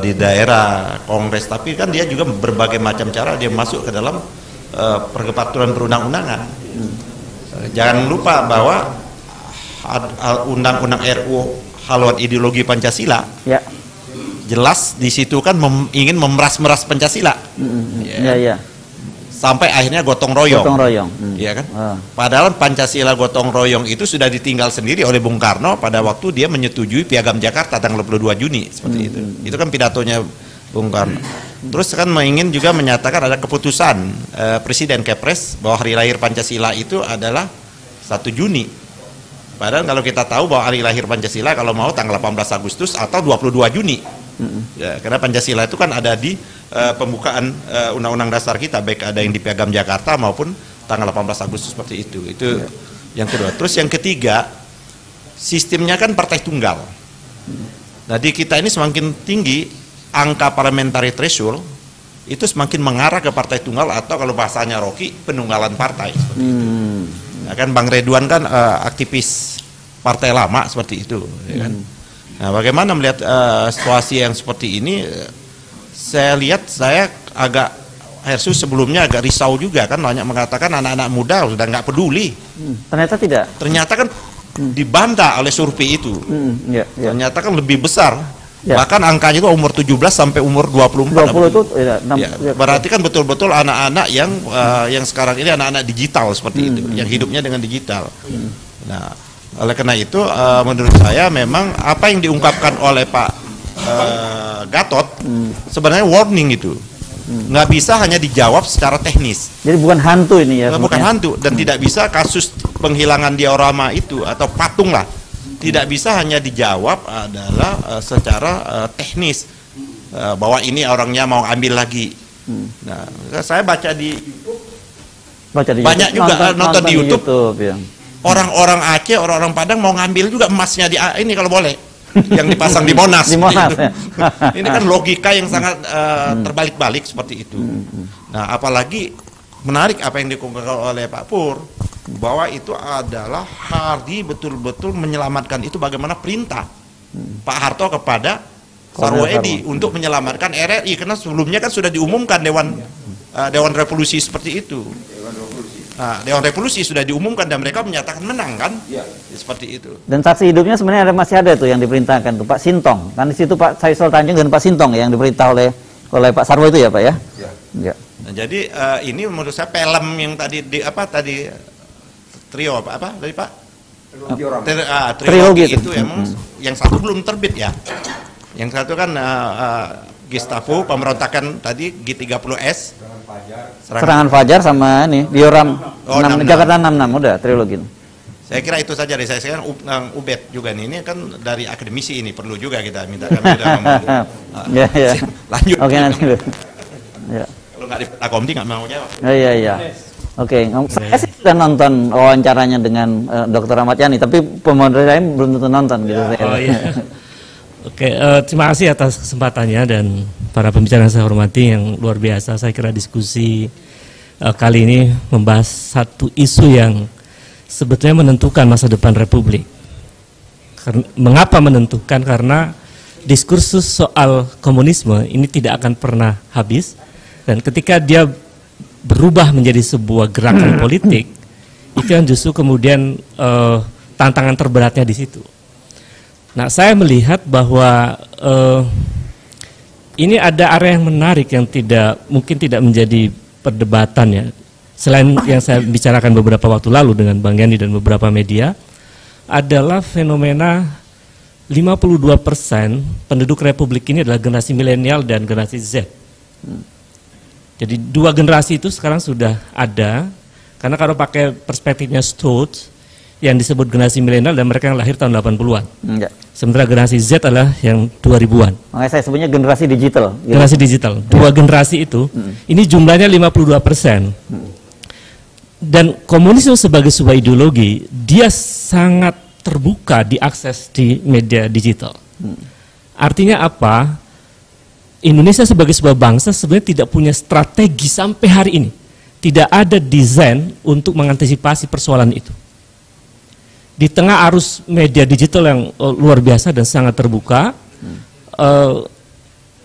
di daerah kongres, tapi kan dia juga berbagai macam cara dia masuk ke dalam peraturan perundang-undangan. Jangan lupa bahwa undang-undang RU haluan ideologi Pancasila jelas di situ kan ingin memeras-meras Pancasila. Sampai akhirnya gotong royong. Iya kan? Padahal Pancasila gotong royong itu sudah ditinggal sendiri oleh Bung Karno pada waktu dia menyetujui Piagam Jakarta tanggal 22 Juni seperti itu. Itu kan pidatonya Bung Karno. Terus kan ingin juga menyatakan ada keputusan Presiden Kepres bahwa hari lahir Pancasila itu adalah 1 Juni. Padahal kalau kita tahu bahwa hari lahir Pancasila kalau mau tanggal 18 Agustus atau 22 Juni. Ya, karena Pancasila itu kan ada di pembukaan Undang-Undang Dasar kita, baik ada yang di Piagam Jakarta maupun tanggal 18 Agustus seperti itu. Itu yang kedua. Terus yang ketiga, sistemnya kan partai tunggal. Nah, di kita ini semakin tinggi angka parliamentary threshold itu semakin mengarah ke partai tunggal atau kalau bahasanya Rocky penunggalan partai seperti itu. Nah, kan Bang Redwan kan aktivis partai lama seperti itu, ya kan? Nah, bagaimana melihat situasi yang seperti ini? Saya lihat saya agak Hersu sebelumnya agak risau juga kan, banyak mengatakan anak-anak muda sudah nggak peduli. Ternyata tidak. Ternyata kan dibantah oleh survei itu. Ternyata kan lebih besar. Bahkan angkanya itu umur 17 sampai umur 24. 20 itu berarti kan betul-betul anak-anak yang sekarang ini anak-anak digital seperti itu, yang hidupnya dengan digital. Nah, oleh karena itu menurut saya memang apa yang diungkapkan oleh Pak Gatot sebenarnya warning itu. Nggak bisa hanya dijawab secara teknis. Jadi bukan hantu ini ya? Bukan hantu, dan tidak bisa kasus penghilangan diorama itu atau patung lah. Tidak bisa hanya dijawab adalah secara teknis bahwa ini orangnya mau ambil lagi. Nah, saya baca di YouTube, banyak juga nonton di YouTube. Ya. Orang-orang Aceh, orang-orang Padang mau ngambil juga emasnya di ini kalau boleh, yang dipasang di Monas. Di Monas ya. Ini kan logika yang sangat terbalik-balik seperti itu. Nah, apalagi menarik apa yang dikemukakan oleh Pak Pur, bahwa itu adalah Hardi betul-betul menyelamatkan itu bagaimana perintah Pak Harto kepada Sarwo Edi untuk menyelamatkan RRI, karena sebelumnya kan sudah diumumkan Dewan Revolusi seperti itu. Nah, Dewan Revolusi sudah diumumkan dan mereka menyatakan menang kan? Seperti itu. Dan saksi hidupnya sebenarnya masih ada tuh yang diperintahkan tuh Pak Sintong. Kan di situ Pak Saiful Tanjung dan Pak Sintong yang diperintah oleh Pak Sarwo itu ya Pak ya? Nah, jadi ini menurut saya film yang tadi trio apa dari Pak? Trilogi itu emang yang satu belum terbit ya. Yang satu kan Gestapo, pemberontakan tadi G30S, Serangan Fajar sama ini Dioram Jakarta 66 udah trilogi. Saya kira itu saja dari saya. Sekarang Ubed juga nih, ini kan dari akademisi ini perlu juga kita minta kami udah ngomong. Ya. Lanjut. Oke, nanti dulu. Ya. Kalau nggak di Komti nggak mau jawab. Iya. Oke, saya sih sudah nonton wawancaranya dengan Dr. Ahmad Yani, tapi pemoder lain belum tentu nonton gitu. Oh iya. Oke, terima kasih atas kesempatannya dan para pembicara yang saya hormati yang luar biasa. Saya kira diskusi kali ini membahas satu isu yang sebetulnya menentukan masa depan Republik. Mengapa menentukan? Karena diskursus soal komunisme ini tidak akan pernah habis, dan ketika dia berubah menjadi sebuah gerakan politik, itu yang justru kemudian tantangan terberatnya di situ. Nah, saya melihat bahwa ini ada area yang menarik yang mungkin tidak menjadi perdebatan ya. Selain yang saya bicarakan beberapa waktu lalu dengan Bang Yani dan beberapa media, adalah fenomena 52% penduduk Republik ini adalah generasi milenial dan generasi Z. Jadi dua generasi itu sekarang sudah ada, karena kalau pakai perspektifnya Stoltz, yang disebut generasi milenial dan mereka yang lahir tahun 80-an. Sementara generasi Z adalah yang 2000-an. Makanya saya sebutnya generasi digital. Generasi digital. Dua generasi itu, ini jumlahnya 52%. Dan komunisme sebagai sebuah ideologi, dia sangat terbuka diakses di media digital. Artinya apa? Indonesia sebagai sebuah bangsa sebenarnya tidak punya strategi sampai hari ini. Tidak ada desain untuk mengantisipasi persoalan itu. Di tengah arus media digital yang luar biasa dan sangat terbuka,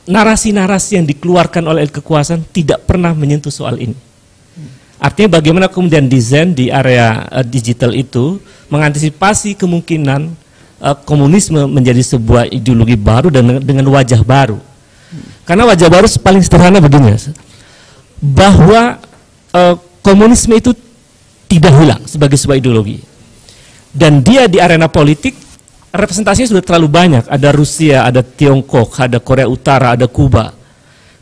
narasi-narasi yang dikeluarkan oleh kekuasaan tidak pernah menyentuh soal ini. Artinya bagaimana kemudian desain di area digital itu mengantisipasi kemungkinan komunisme menjadi sebuah ideologi baru dan dengan wajah baru. Karena wajah baru paling sederhana begini, bahwa komunisme itu tidak hilang sebagai sebuah ideologi. Dan dia di arena politik representasinya sudah terlalu banyak. Ada Rusia, ada Tiongkok, ada Korea Utara, ada Kuba.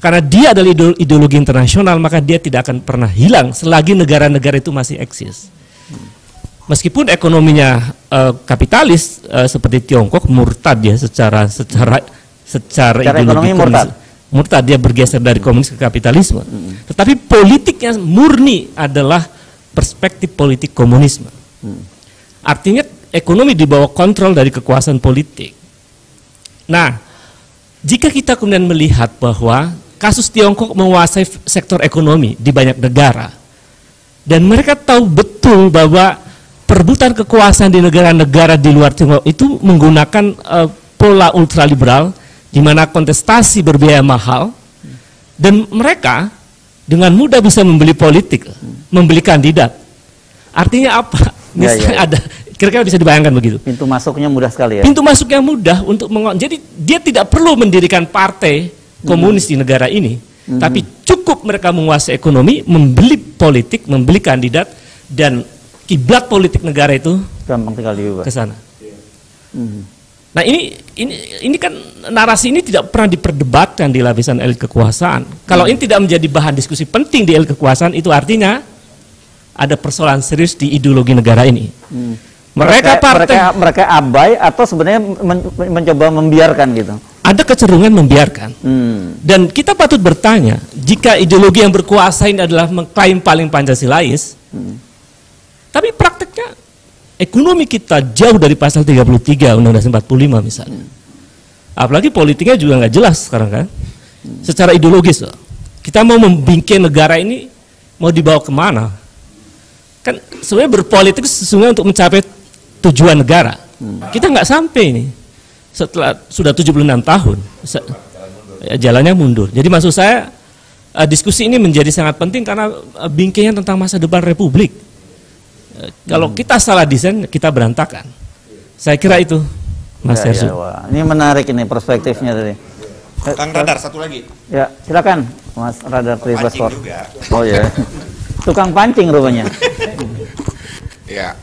Karena dia adalah ideologi internasional, maka dia tidak akan pernah hilang selagi negara-negara itu masih eksis. Meskipun ekonominya kapitalis seperti Tiongkok murtad ya secara ideologi murtad, dia bergeser dari komunis ke kapitalisme. Tetapi politiknya murni adalah perspektif politik komunisme. Artinya ekonomi di bawah kontrol dari kekuasaan politik. Nah, jika kita kemudian melihat bahwa kasus Tiongkok menguasai sektor ekonomi di banyak negara, dan mereka tahu betul bahwa perebutan kekuasaan di negara-negara di luar Tiongkok itu menggunakan pola ultraliberal, di mana kontestasi berbiaya mahal, dan mereka dengan mudah bisa membeli politik, membeli kandidat. Artinya apa? Misalnya ada, kira-kira bisa dibayangkan begitu. Pintu masuknya mudah sekali ya. Pintu masuknya mudah untuk jadi dia tidak perlu mendirikan partai komunis di negara ini, tapi cukup mereka menguasai ekonomi, membeli politik, membeli kandidat, dan kiblat politik negara itu gampang sekali ke sana. Nah ini kan narasi ini tidak pernah diperdebatkan di lapisan elit kekuasaan. Kalau ini tidak menjadi bahan diskusi penting di elit kekuasaan, itu artinya ada persoalan serius di ideologi negara ini. Mereka abai atau sebenarnya mencoba membiarkan gitu. Ada kecenderungan membiarkan. Dan kita patut bertanya, jika ideologi yang berkuasa ini adalah mengklaim paling Pancasilais, tapi prakteknya ekonomi kita jauh dari pasal 33 Undang-Undang 45 misalnya. Apalagi politiknya juga nggak jelas sekarang kan. Secara ideologis, kita mau membingkai negara ini mau dibawa kemana? Kan sebenarnya berpolitik sesungguhnya untuk mencapai tujuan negara. Kita nggak sampai ini. Setelah sudah 76 tahun, jalannya mundur. Jadi maksud saya diskusi ini menjadi sangat penting karena bingkainya tentang masa depan Republik. Kalau kita salah desain, kita berantakan. Saya kira itu, Mas Hersu. Ini menarik ini perspektifnya tadi. Kang Radar satu lagi. Ya, silakan Mas Radar Tribesport. juga. Oh ya. Tukang pancing rupanya. Ya.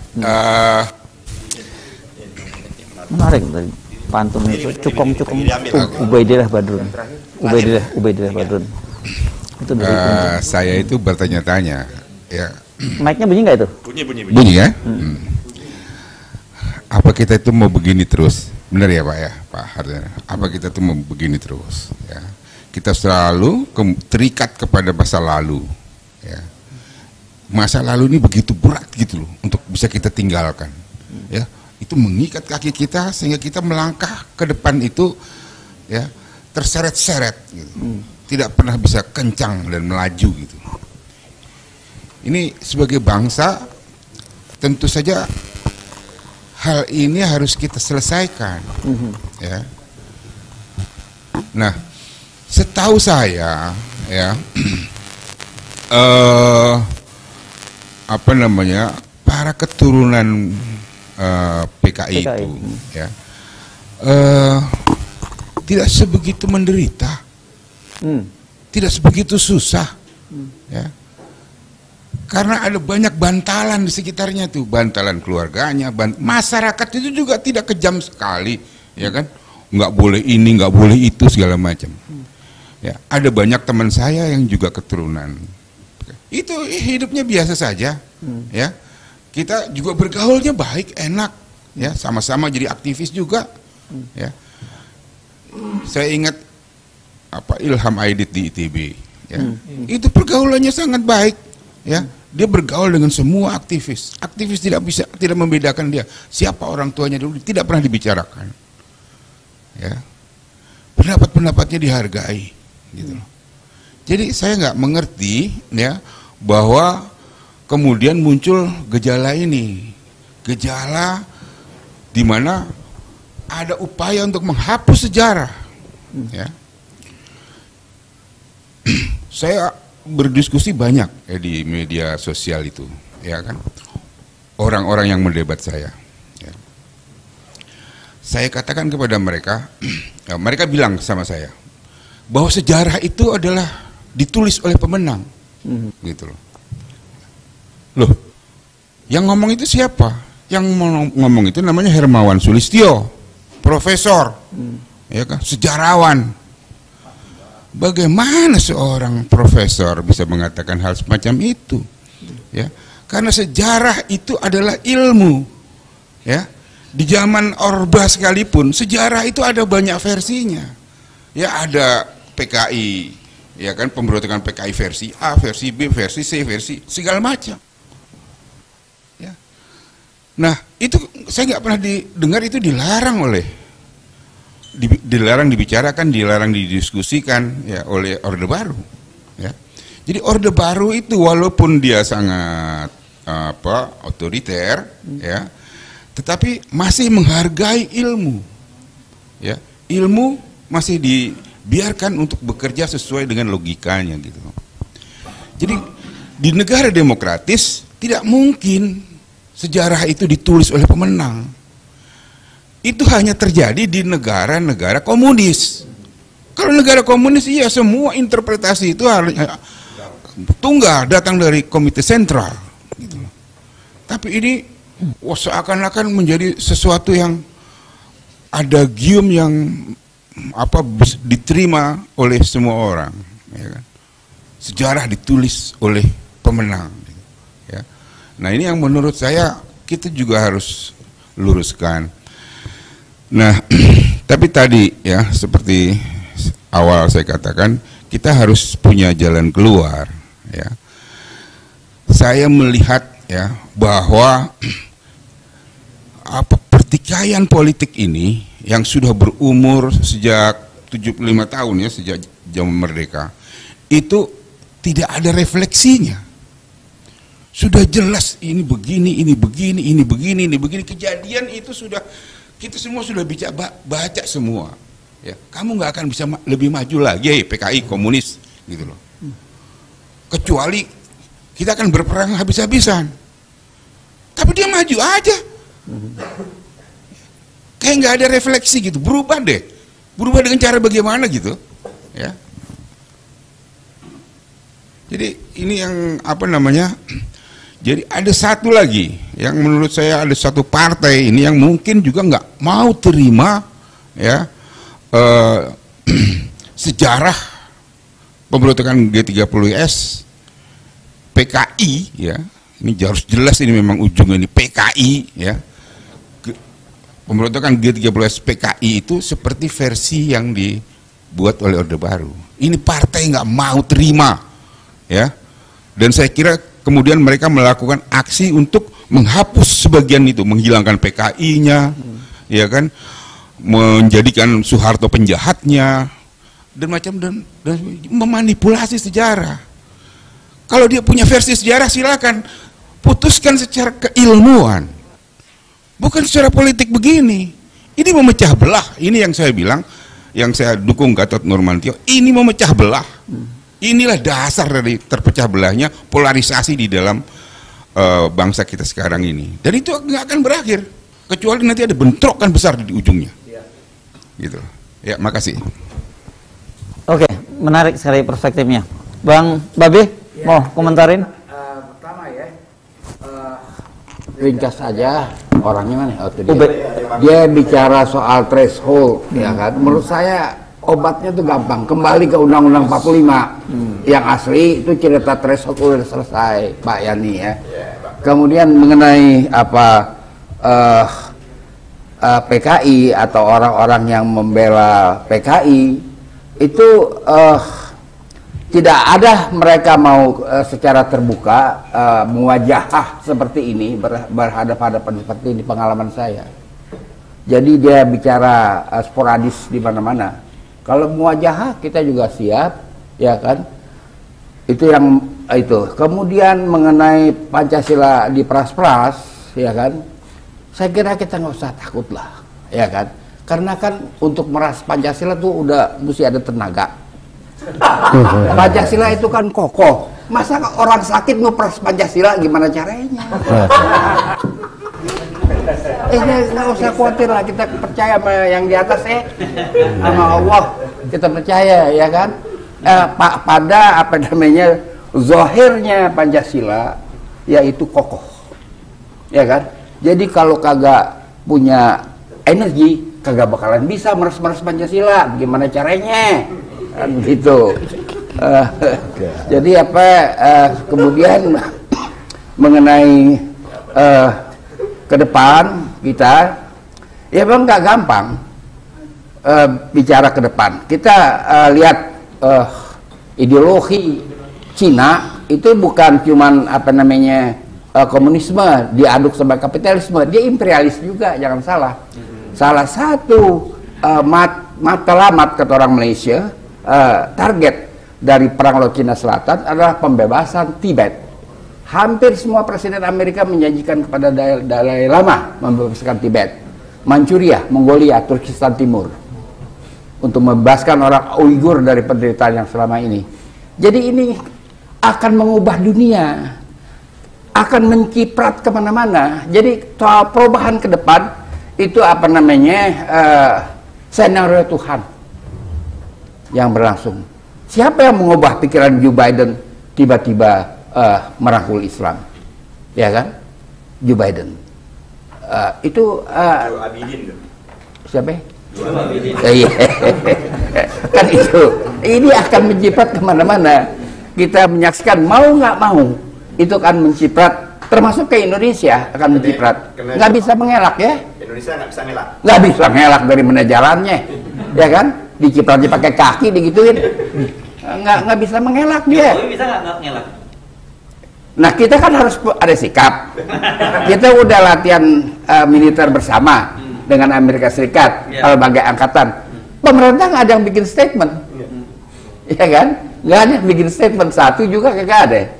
Menarik tadi pantun itu cukong Ubaidillah Badrun. Ubaidillah Badrun. Itu dari saya itu bertanya-tanya, ya. Mic-nya bunyi nggak itu? Bunyi ya. Apa kita itu mau begini terus? Benar ya Pak ya, Pak Hardana. Apa kita itu mau begini terus? Ya. Kita selalu terikat kepada masa lalu. Ya. Masa lalu ini begitu berat gitu loh untuk bisa kita tinggalkan. Ya, itu mengikat kaki kita sehingga kita melangkah ke depan itu ya terseret-seret gitu. Tidak pernah bisa kencang dan melaju gitu. Ini sebagai bangsa tentu saja hal ini harus kita selesaikan. Ya. Nah, setahu saya ya apa namanya, para keturunan PKI itu ya tidak sebegitu menderita, tidak sebegitu susah, ya, karena ada banyak bantalan di sekitarnya tuh, bantalan keluarganya, masyarakat itu juga tidak kejam sekali, ya kan, nggak boleh ini, nggak boleh itu segala macam. Ya, ada banyak teman saya yang juga keturunan, itu hidupnya biasa saja, ya. Kita juga bergaulnya baik, enak, ya, sama-sama jadi aktivis juga, ya. Saya ingat apa Ilham Aidit di ITB, ya. Itu pergaulannya sangat baik, ya. Dia bergaul dengan semua aktivis. Aktivis tidak membedakan dia siapa orang tuanya dulu, tidak pernah dibicarakan, ya. Pendapat-pendapatnya dihargai, gitu loh. Jadi saya nggak mengerti, ya, bahwa kemudian muncul gejala ini, gejala di mana ada upaya untuk menghapus sejarah. Ya. Saya berdiskusi banyak ya di media sosial itu, ya kan, orang-orang yang mendebat saya. Ya. Saya katakan kepada mereka, ya, mereka bilang sama saya bahwa sejarah itu adalah ditulis oleh pemenang, gitu loh. Loh, yang ngomong itu siapa? Yang ngomong itu namanya Hermawan Sulistyo, profesor, ya kan, sejarawan. Bagaimana seorang profesor bisa mengatakan hal semacam itu? Ya, karena sejarah itu adalah ilmu. Ya, di zaman Orba sekalipun sejarah itu ada banyak versinya. Ya, ada PKI, ya kan, pemberontakan PKI versi A, versi B, versi C, versi segala macam. Nah, itu saya nggak pernah dengar itu dilarang dilarang dibicarakan, dilarang didiskusikan, ya, oleh Orde Baru, ya. Jadi Orde Baru itu walaupun dia sangat otoriter, ya, tetapi masih menghargai ilmu, ya. Ilmu masih dibiarkan untuk bekerja sesuai dengan logikanya, gitu. Jadi di negara demokratis tidak mungkin sejarah itu ditulis oleh pemenang. Itu hanya terjadi di negara-negara komunis. Kalau negara komunis, iya, semua interpretasi itu harus tunggal datang dari komite sentral, gitu. Tapi ini seakan-akan menjadi sesuatu yang ada gium yang diterima oleh semua orang, ya kan? Sejarah ditulis oleh pemenang. Nah, ini yang menurut saya kita juga harus luruskan. Nah, tapi tadi, ya, seperti awal saya katakan, kita harus punya jalan keluar, ya. Saya melihat, ya, bahwa pertikaian politik ini yang sudah berumur sejak 75 tahun, ya, sejak zaman merdeka, itu tidak ada refleksinya. Sudah jelas ini begini, ini begini, ini begini, ini begini. Kejadian itu sudah, kita semua sudah baca semua. Ya, kamu nggak akan bisa lebih maju lagi, PKI komunis, gitu loh. Kecuali kita akan berperang habis-habisan. Tapi dia maju aja. Kayak nggak ada refleksi gitu. Berubah deh. Berubah dengan cara bagaimana gitu. Ya. Jadi ini yang Jadi ada satu lagi yang menurut saya, ada satu partai ini yang mungkin juga nggak mau terima ya sejarah pemberontakan G30S, PKI ya, ini harus jelas ini memang ujungnya ini PKI ya. Pemberontakan G30S PKI itu seperti versi yang dibuat oleh Orde Baru. Ini partai nggak mau terima ya, dan saya kira kemudian mereka melakukan aksi untuk menghapus sebagian itu, menghilangkan PKI-nya, ya kan, menjadikan Soeharto penjahatnya, dan memanipulasi sejarah. Kalau dia punya versi sejarah silakan putuskan secara keilmuan, bukan secara politik begini. Ini memecah belah. Ini yang saya bilang, yang saya dukung Gatot Nurmantio. Ini memecah belah. Inilah dasar dari terpecah belahnya polarisasi di dalam bangsa kita sekarang ini. Dan itu nggak akan berakhir kecuali nanti ada bentrokan besar di ujungnya. Gitu. Ya, makasih. Oke, menarik sekali perspektifnya. Bang Babe, mau komentarin? Pertama ya, ringkas saja. Orangnya mana? Dia bicara soal threshold, ya kan? Menurut saya obatnya tuh gampang, kembali ke Undang-Undang 45 yang asli itu cerita threshold udah selesai, Pak Yani ya. Kemudian mengenai apa PKI atau orang-orang yang membela PKI itu tidak ada mereka mau secara terbuka muwajahah seperti ini, berhadapan-hadapan seperti ini pengalaman saya. Jadi dia bicara sporadis di mana-mana. Kalau muwajahah kita juga siap, ya kan? Itu yang itu. Kemudian mengenai Pancasila di pras-pras, ya kan? Saya kira kita nggak usah takut lah, ya kan? Karena kan untuk meras Pancasila tuh udah mesti ada tenaga. Pancasila itu kan kokoh. Masa orang sakit ngeperas Pancasila gimana caranya? Nggak usah khawatir lah, kita percaya sama yang di atas sama Allah, kita percaya ya kan. Pada apa namanya zahirnya Pancasila yaitu kokoh, ya kan. Jadi kalau kagak punya energi kagak bakalan bisa meres-meres Pancasila, gimana caranya kan gitu. Jadi apa kemudian mengenai ke depan kita, ya memang nggak gampang bicara ke depan. Kita lihat ideologi Cina itu bukan cuman apa namanya komunisme diaduk sama kapitalisme, dia imperialis juga, jangan salah. Salah satu matlamat kata orang Malaysia, target dari perang Laut Cina Selatan adalah pembebasan Tibet. Hampir semua presiden Amerika menjanjikan kepada Dalai Lama membebaskan Tibet, Manchuria, Mongolia, Turkistan Timur, untuk membebaskan orang Uighur dari penderitaan yang selama ini. Jadi ini akan mengubah dunia, akan menciprat kemana-mana. Jadi perubahan ke depan itu apa namanya senario Tuhan yang berlangsung. Siapa yang mengubah pikiran Joe Biden tiba-tiba merangkul Islam, ya kan? Joe Biden itu siapa? Kan itu ini akan menciprat kemana-mana. Kita menyaksikan mau nggak mau itu akan menciprat, termasuk ke Indonesia akan menciprat. Nggak bisa mengelak ya. Indonesia nggak bisa ngelak. Nggak bisa ngelak dari mana jalannya, ya kan? Dicipratnya pakai kaki digituin, nggak bisa mengelak dia. Bisa nggak ngelak? Nah kita kan harus ada sikap. Kita udah latihan militer bersama dengan Amerika Serikat, berbagai angkatan. Pemerintah nggak ada yang bikin statement, ya kan? Nggak ada yang bikin statement, satu juga kagak ada,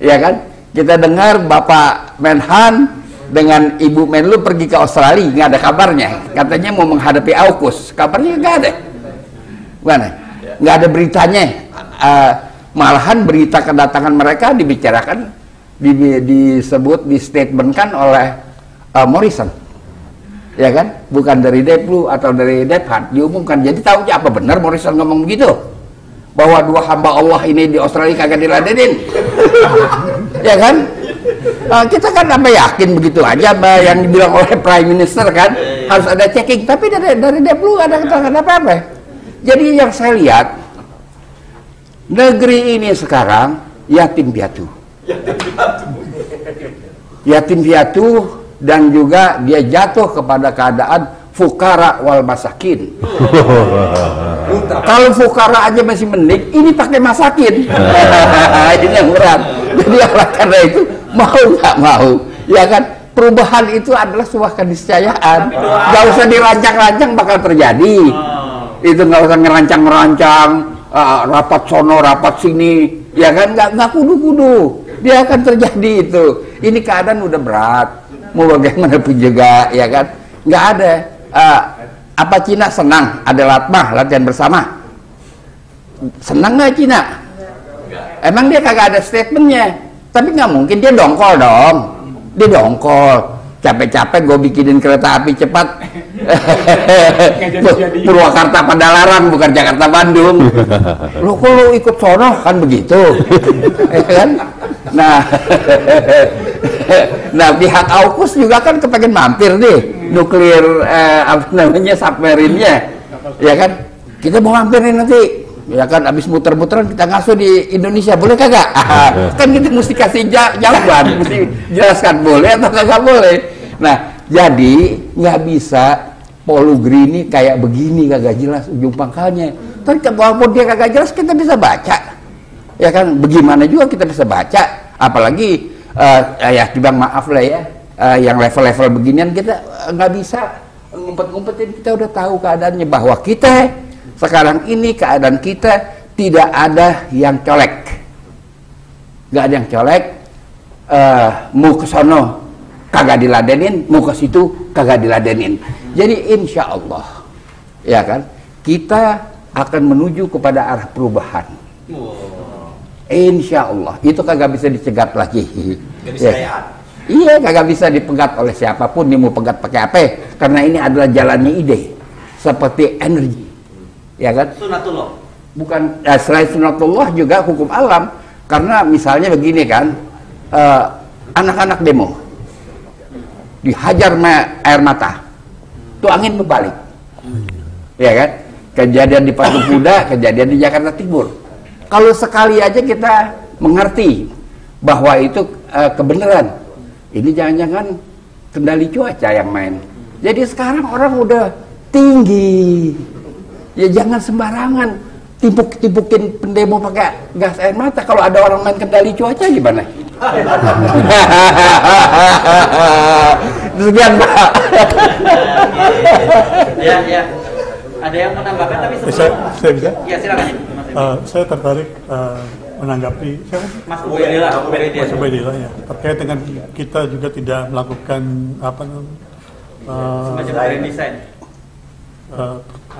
ya kan? Kita dengar Bapak Menhan dengan Ibu Menlu pergi ke Australia, nggak ada kabarnya. Katanya mau menghadapi AUKUS, kabarnya nggak ada. Mana? Nggak ada beritanya. Malahan berita kedatangan mereka dibicarakan, disebut, distatementkan oleh Morrison, ya kan? Bukan dari Deplu atau dari Dephat, diumumkan. Jadi tahu apa benar Morrison ngomong begitu? Bahwa dua hamba Allah ini di Australia kagak diladenin, ya kan? Kita kan apa yakin begitu aja yang dibilang oleh Prime Minister kan harus ada checking, tapi dari Deplu ada keterangan apa-apa. Jadi yang saya lihat negeri ini sekarang yatim piatu. Yatim piatu dan juga dia jatuh kepada keadaan fukara wal masakin. Kalau fukara aja masih mending, ini pakai masakin. Ini yang berat. Jadi oleh karena itu mau nggak mau, ya kan, perubahan itu adalah sebuah keniscayaan. Gak usah dirancang-rancang bakal terjadi. Itu nggak usah ngerancang-rancang, rapat sono, rapat sini, ya kan, nggak kudu-kudu. Dia akan terjadi itu. Ini keadaan udah berat. Mau bagaimanapun juga, ya kan, nggak ada. Apa Cina senang ada latmah, latihan bersama? Senang nggak Cina? Emang dia kagak ada statementnya, tapi nggak mungkin dia dongkol dong. Dia dongkol, capek-capek gue bikinin kereta api cepat Purwakarta Padalarang bukan Jakarta Bandung. Lo kok lo ikut sono kan begitu, ya kan? Nah pihak AUKUS juga kan kepengen mampir nih nuklir apa namanya submarine-nya, ya kan? Kita mau mampirin nanti, ya kan, abis muter-muteran kita ngasuh di Indonesia, boleh kagak? Kan kita mesti kasih jawaban, mesti jelaskan boleh atau kagak boleh. Nah, jadi nggak bisa Polugri ini kayak begini, kagak jelas ujung pangkalnya. Tapi walaupun dia kagak jelas, kita bisa baca, ya kan? Bagaimana juga kita bisa baca, apalagi ya dibang maaf lah ya, yang level-level beginian kita nggak bisa ngumpet-ngumpetin. Kita udah tahu keadaannya, bahwa kita sekarang ini keadaan kita tidak ada yang colek, nggak ada yang colek. Mau ke sono kagak diladenin, mau ke situ kagak diladenin. Jadi insya Allah, ya kan, kita akan menuju kepada arah perubahan. Insya Allah, itu kagak bisa dicegat lagi. Ya. Iya, kagak bisa dipegat oleh siapapun. Dia mau pegat pakai apa? Karena ini adalah jalannya ide, seperti energi, ya kan? Sunatullah. Bukan, selain sunatullah juga hukum alam. Karena misalnya begini kan, anak-anak demo dihajar air mata, tuh angin berbalik, ya kan? Kejadian di Patung Kuda, kejadian di Jakarta Timur. Kalau sekali aja kita mengerti bahwa itu kebenaran, ini jangan-jangan kendali cuaca yang main. Jadi sekarang orang udah tinggi, ya jangan sembarangan timpuk-timpukin pendemo pakai gas air mata. Kalau ada orang main kendali cuaca gimana? Sekian Pak. Ya. Ada yang menambahkan tapi saya bisa? Ya silakan. Saya tertarik menanggapi Mas Ubaidillah ya, terkait dengan kita juga tidak melakukan apa semacam desain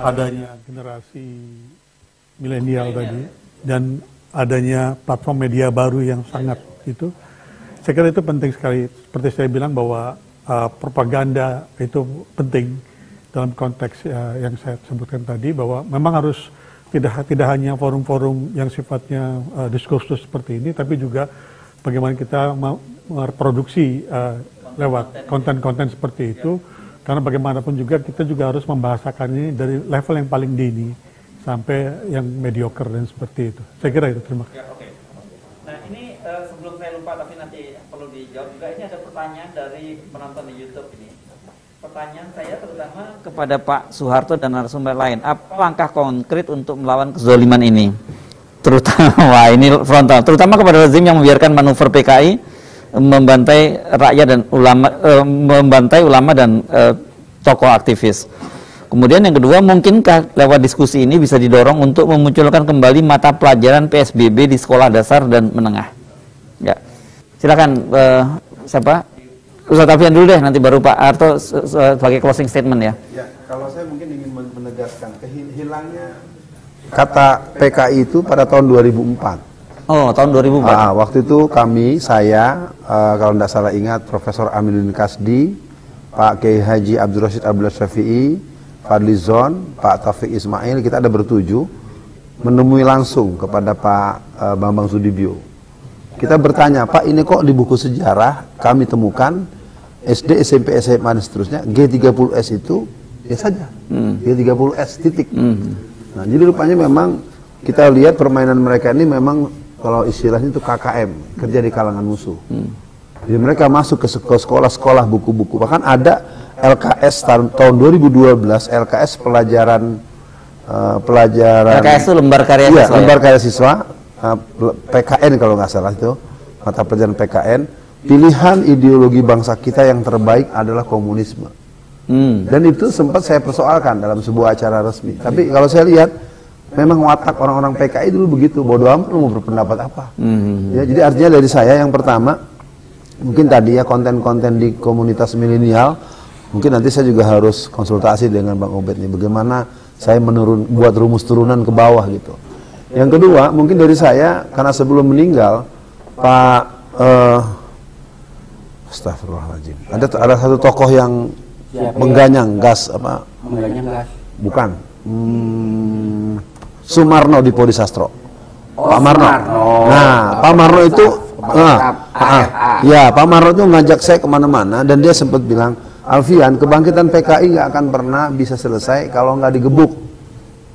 adanya generasi milenial tadi dan adanya platform media baru yang sangat itu, saya kira itu penting sekali. Seperti saya bilang bahwa propaganda itu penting dalam konteks yang saya sebutkan tadi, bahwa memang harus tidak hanya forum-forum yang sifatnya diskursus seperti ini, tapi juga bagaimana kita memproduksi lewat konten-konten seperti itu, karena bagaimanapun juga kita juga harus membahasakan ini dari level yang paling dini sampai yang mediocre dan seperti itu. Saya kira itu. Terima kasih. Ya, oke. Nah ini sebelum saya lupa, tapi nanti perlu dijawab juga, ini ada pertanyaan dari penonton di YouTube ini. Pertanyaan saya terutama kepada Pak Soeharto dan narasumber lain, apa langkah konkret untuk melawan kezaliman ini? Terutama, ini frontal, terutama kepada rezim yang membiarkan manuver PKI membantai rakyat dan ulama, membantai ulama dan tokoh aktivis. Kemudian yang kedua, mungkinkah lewat diskusi ini bisa didorong untuk memunculkan kembali mata pelajaran PSBB di sekolah dasar dan menengah? Ya, silakan siapa? Ustaz Alfian dulu deh, nanti baru Pak Harto sebagai closing statement ya. Ya, kalau saya mungkin ingin menegaskan hilangnya kata PKI itu pada tahun 2004. Oh, tahun 2004. Waktu itu saya kalau tidak salah ingat, Profesor Aminuddin Kasdi, Pak Kiai Haji Abdul Rashid Abdullah Syafi'i, Fadli Zon, Pak Taufik Ismail, kita ada bertujuh menemui langsung kepada Pak Bambang Sudibyo. kita bertanya, Pak, ini kok di buku sejarah kami temukan SD, SMP, SMA dan seterusnya G30S itu ya saja, G30S titik. Nah, jadi rupanya memang kita lihat permainan mereka ini memang kalau istilahnya itu KKM, kerja di kalangan musuh. Jadi mereka masuk ke sekolah-sekolah buku-buku, bahkan ada LKS tahun 2012, LKS pelajaran LKS itu lembar karya siswa. Iya, lembar karya siswa, PKN kalau nggak salah itu, mata pelajaran PKN, pilihan ideologi bangsa kita yang terbaik adalah komunisme. Dan itu sempat saya persoalkan dalam sebuah acara resmi. Tapi kalau saya lihat, memang watak orang-orang PKI dulu begitu, bodoh amat mau berpendapat apa. Ya, jadi artinya dari saya yang pertama, mungkin tadi ya konten-konten di komunitas milenial, mungkin nanti saya juga harus konsultasi dengan Bang Obed nih, bagaimana saya buat rumus turunan ke bawah gitu. Yang kedua, mungkin dari saya, karena sebelum meninggal, Pak Astagfirullahaladzim, ada satu tokoh yang mengganyang gas apa? Mengganyang gas. Bukan. Sumarno di Polisastro. Pak Marno. Nah, Pak Marno itu, ya Pak Marno itu ngajak saya kemana-mana dan dia sempat bilang, Alfian, kebangkitan PKI nggak akan pernah bisa selesai kalau nggak digebuk.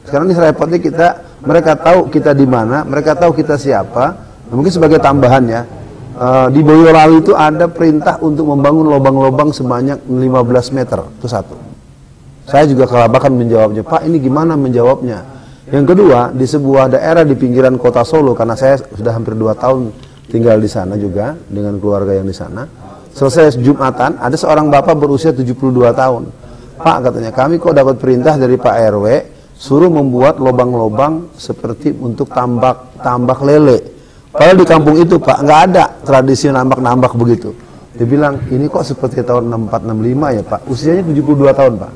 Sekarang ini repotnya mereka tahu kita di mana, mereka tahu kita siapa. Nah, mungkin sebagai tambahan ya, di Boyolali itu ada perintah untuk membangun lubang-lubang sebanyak 15 meter, itu satu. Saya juga kelabakan menjawabnya, Pak ini gimana menjawabnya? Yang kedua, di sebuah daerah di pinggiran kota Solo, karena saya sudah hampir 2 tahun tinggal di sana juga dengan keluarga yang di sana. Selesai Jumatan, ada seorang bapak berusia 72 tahun. Pak, katanya, kami kok dapat perintah dari Pak RW suruh membuat lubang-lubang seperti untuk tambak lele. Padahal di kampung itu, Pak, nggak ada tradisi nambak-nambak begitu. Dia bilang, ini kok seperti tahun 64-65 ya, Pak. Usianya 72 tahun, Pak.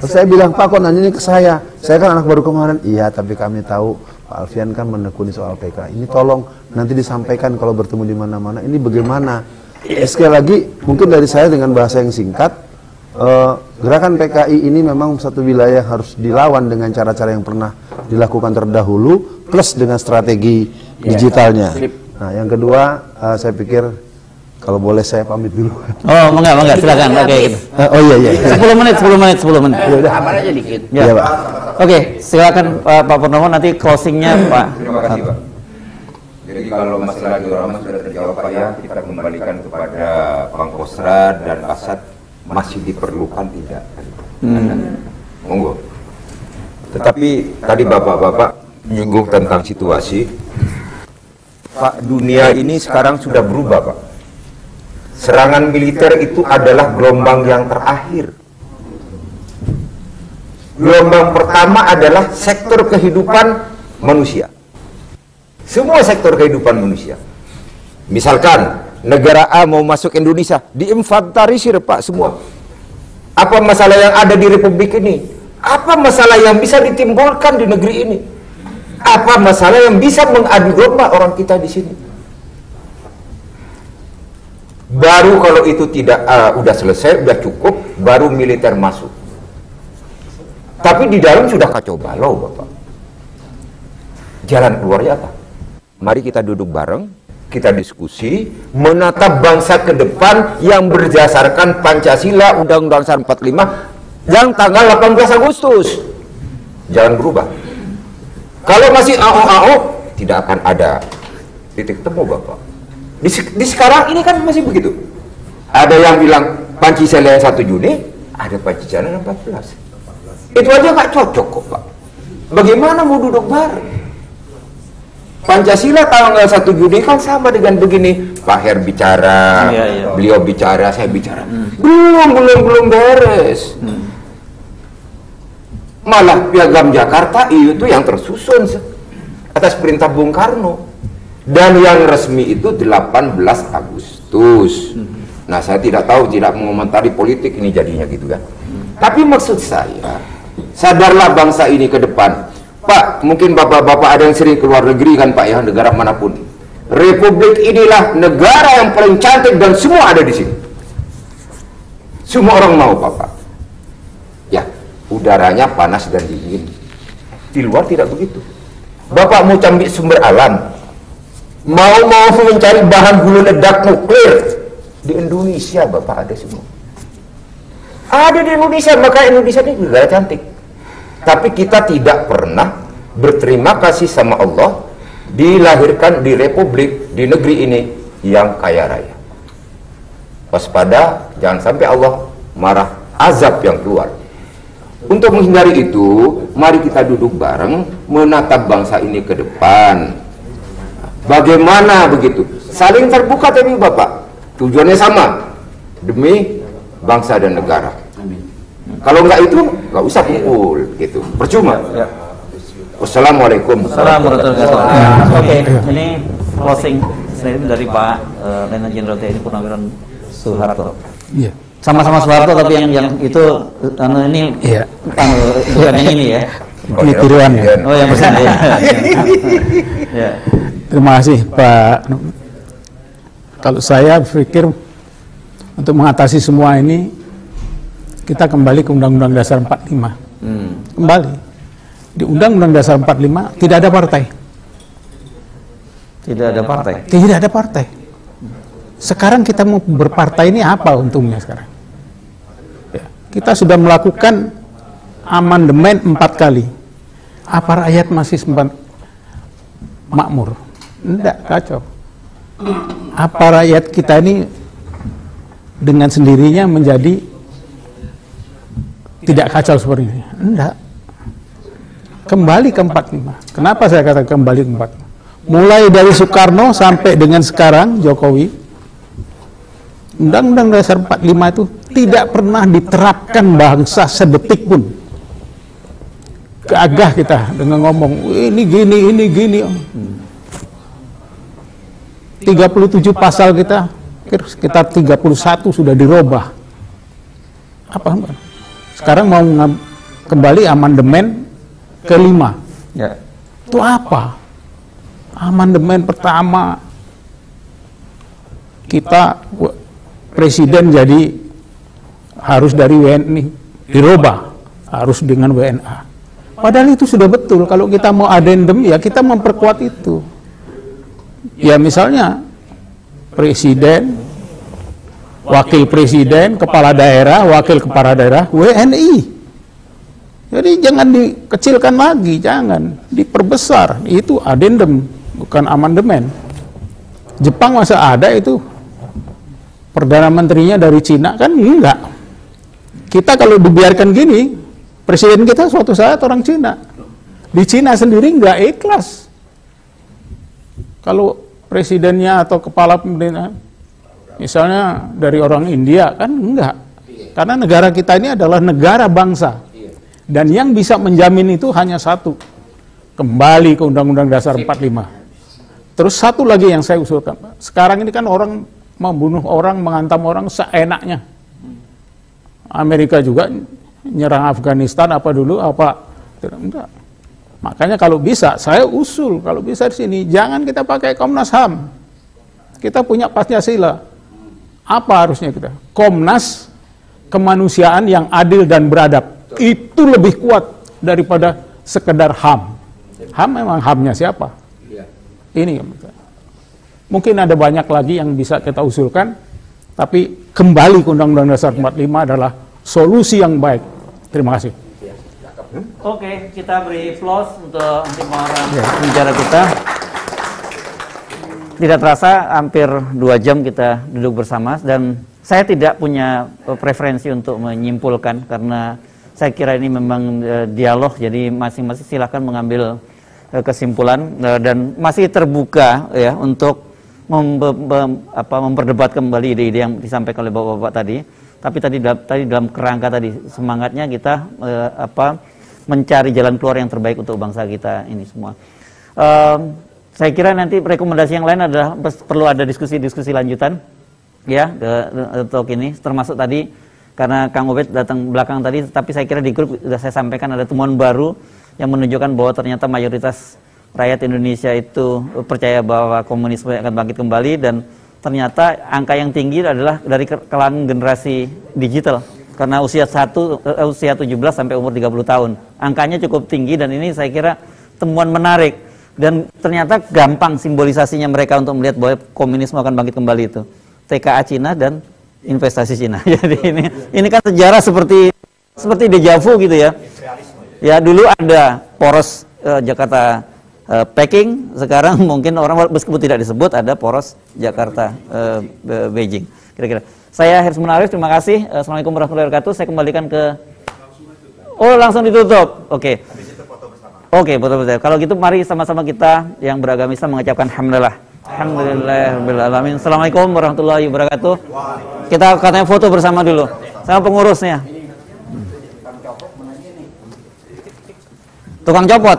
Terus saya bilang, Pak, kok nanya ini ke saya? Saya kan anak baru kemarin. Iya, tapi kami tahu Pak Alfian kan menekuni soal PK. Ini tolong nanti disampaikan kalau bertemu di mana-mana. Ini bagaimana? Sekali lagi, mungkin dari saya dengan bahasa yang singkat, gerakan PKI ini memang satu wilayah harus dilawan dengan cara-cara yang pernah dilakukan terdahulu, plus dengan strategi digitalnya. Nah, yang kedua, saya pikir kalau boleh saya pamit dulu. Oh, enggak, silakan. Oke, gitu. Oh iya. 10 menit. Ya udah. Aman aja dikit. Iya, Pak. Oke, silakan Pak Purnomo, nanti closingnya Pak. Terima kasih, Pak. Jadi kalau masalah diorama sudah terjawab, Pak, ya, kita kembalikan kepada Pangkostrat dan Kasat, masih diperlukan tidak? Monggo. Tetapi tadi bapak-bapak menyinggung tentang situasi, Pak, dunia ini sekarang sudah berubah, Pak. Serangan militer itu adalah gelombang yang terakhir. Gelombang pertama adalah sektor kehidupan manusia. Semua sektor kehidupan manusia. Misalkan negara A mau masuk Indonesia, diinventarisir, Pak, semua. Apa masalah yang ada di Republik ini? Apa masalah yang bisa ditimbulkan di negeri ini? Apa masalah yang bisa mengadu domba orang kita di sini? Baru kalau itu tidak udah selesai, udah cukup, baru militer masuk. Tapi di dalam sudah kacau balau, Bapak. Jalan keluarnya apa? Mari kita duduk bareng, kita diskusi, menatap bangsa ke depan yang berdasarkan Pancasila, Undang-Undang 45, yang tanggal 18 Agustus. Jangan berubah. Kalau masih AO-AO, tidak akan ada titik temu, Bapak. Di sekarang ini kan masih begitu. Ada yang bilang Pancasila 1 Juni, ada Pancasila 14. Itu aja nggak cocok kok, Pak. Bagaimana mau duduk bareng? Pancasila tanggal 1 Juni kan sama dengan begini. Pak Her bicara, beliau bicara, saya bicara. Belum beres. Malah Piagam Jakarta itu yang tersusun atas perintah Bung Karno. Dan yang resmi itu 18 Agustus. Nah, saya tidak tahu, tidak mengomentari politik ini jadinya gitu kan. Tapi maksud saya, sadarlah bangsa ini ke depan. Pak, mungkin bapak-bapak ada yang sering keluar negeri kan, Pak, ya, negara manapun. Republik inilah negara yang paling cantik dan semua ada di sini. Semua orang mau, Bapak. Ya, udaranya panas dan dingin. Di luar tidak begitu. Bapak mau cari sumber alam, mau mencari bahan hulu ledak nuklir di Indonesia, Bapak, ada semua. Ada di Indonesia, maka Indonesia ini negara cantik. Tapi kita tidak pernah berterima kasih sama Allah dilahirkan di republik, di negeri ini yang kaya raya. Waspada, jangan sampai Allah marah, azab yang keluar. Untuk menghindari itu, mari kita duduk bareng menatap bangsa ini ke depan. Bagaimana begitu? Saling terbuka tapi Bapak, tujuannya sama, demi bangsa dan negara. Kalau nggak itu, nggak usah kumpul, gitu. Percuma. Wassalamualaikum warahmatullahi wabarakatuh. Oke, ini closing statement dari Pak Letnan Jenderal TNI Purnawirawan Soeharto. Iya. Sama-sama Soeharto, tapi yang itu ini iya. Bukan yang ini ya. Ini tiruan ya. Oh yang pesan ya. Ya. Terima kasih Pak. Kalau saya berpikir untuk mengatasi semua ini, kita kembali ke Undang-Undang Dasar 45. Kembali. Di Undang-Undang Dasar 45 tidak ada partai. Tidak ada partai. Tidak ada partai. Sekarang kita mau berpartai ini apa untungnya sekarang? Ya, kita sudah melakukan amandemen 4 kali. Apa rakyat masih sempat makmur? Tidak, kacau. Apa rakyat kita ini dengan sendirinya menjadi tidak kacau seperti ini? Tidak. Kembali ke 45. Kenapa saya kata kembali ke 45? Mulai dari Soekarno sampai dengan sekarang Jokowi, Undang-Undang Dasar 45 itu tidak pernah diterapkan bangsa sedetik pun. Gagah kita dengan ngomong ini gini. 37 pasal kita, sekitar 31 sudah dirubah. Apa? Sekarang mau kembali amandemen ke-5. Ya. Itu apa? Amandemen pertama kita presiden jadi harus dari WNI, dirubah harus dengan WNA. Padahal itu sudah betul. Kalau kita mau adendum ya kita memperkuat itu. Ya misalnya presiden, wakil presiden, kepala daerah, wakil kepala daerah, WNI. Jadi jangan dikecilkan lagi, jangan diperbesar. Itu adendum, bukan amandemen. Jepang masa ada itu perdana menterinya dari Cina, kan enggak. Kita kalau dibiarkan gini, presiden kita suatu saat orang Cina. Di Cina sendiri enggak ikhlas. Kalau presidennya atau kepala pemerintahan misalnya dari orang India, kan enggak. Karena negara kita ini adalah negara bangsa. Dan yang bisa menjamin itu hanya satu. Kembali ke Undang-Undang Dasar 45. Terus satu lagi yang saya usulkan. Sekarang ini kan orang membunuh orang, menghantam orang seenaknya. Amerika juga nyerang Afghanistan apa dulu, apa tidak, enggak. Makanya kalau bisa, saya usul, kalau bisa di sini, jangan kita pakai Komnas HAM. Kita punya Pancasila. Apa harusnya kita? Komnas Kemanusiaan yang Adil dan Beradab. Itu lebih kuat daripada sekedar HAM. HAM memang HAM-nya siapa? Ini mungkin ada banyak lagi yang bisa kita usulkan, tapi kembali ke Undang-Undang Dasar 45 adalah solusi yang baik. Terima kasih. Oke, kita beri applause untuk tim orang bicara kita. Tidak terasa hampir 2 jam kita duduk bersama, dan saya tidak punya preferensi untuk menyimpulkan karena saya kira ini memang dialog, jadi masing-masing silakan mengambil kesimpulan dan masih terbuka ya untuk memperdebat kembali ide-ide yang disampaikan oleh bapak-bapak tadi. Tapi tadi dalam kerangka tadi semangatnya kita mencari jalan keluar yang terbaik untuk bangsa kita ini semua. Saya kira nanti rekomendasi yang lain adalah perlu ada diskusi-diskusi lanjutan ya untuk ini, termasuk tadi karena Kang Ubed datang belakang tadi, tapi saya kira di grup sudah saya sampaikan ada temuan baru yang menunjukkan bahwa ternyata mayoritas rakyat Indonesia itu percaya bahwa komunisme akan bangkit kembali, dan ternyata angka yang tinggi adalah dari kalangan generasi digital karena usia 17 sampai umur 30 tahun. Angkanya cukup tinggi dan ini saya kira temuan menarik Dan ternyata gampang simbolisasinya mereka untuk melihat bahwa komunisme akan bangkit kembali itu. TKA Cina dan investasi Cina. Jadi ini kan sejarah seperti dejavu gitu ya. Ya dulu ada poros Jakarta Peking, sekarang mungkin orang meskipun tidak disebut ada poros Jakarta Beijing. Kira-kira. Saya Hirs Munarif, terima kasih. Assalamualaikum warahmatullahi wabarakatuh. Saya kembalikan ke langsung ditutup. Oke. Oke, betul-betul. Kalau gitu mari sama-sama kita yang beragama Islam mengucapkan alhamdulillah. Alhamdulillahirabbil alamin. Assalamualaikum warahmatullahi wabarakatuh. Kita katanya foto bersama dulu sama pengurusnya. Tukang copot.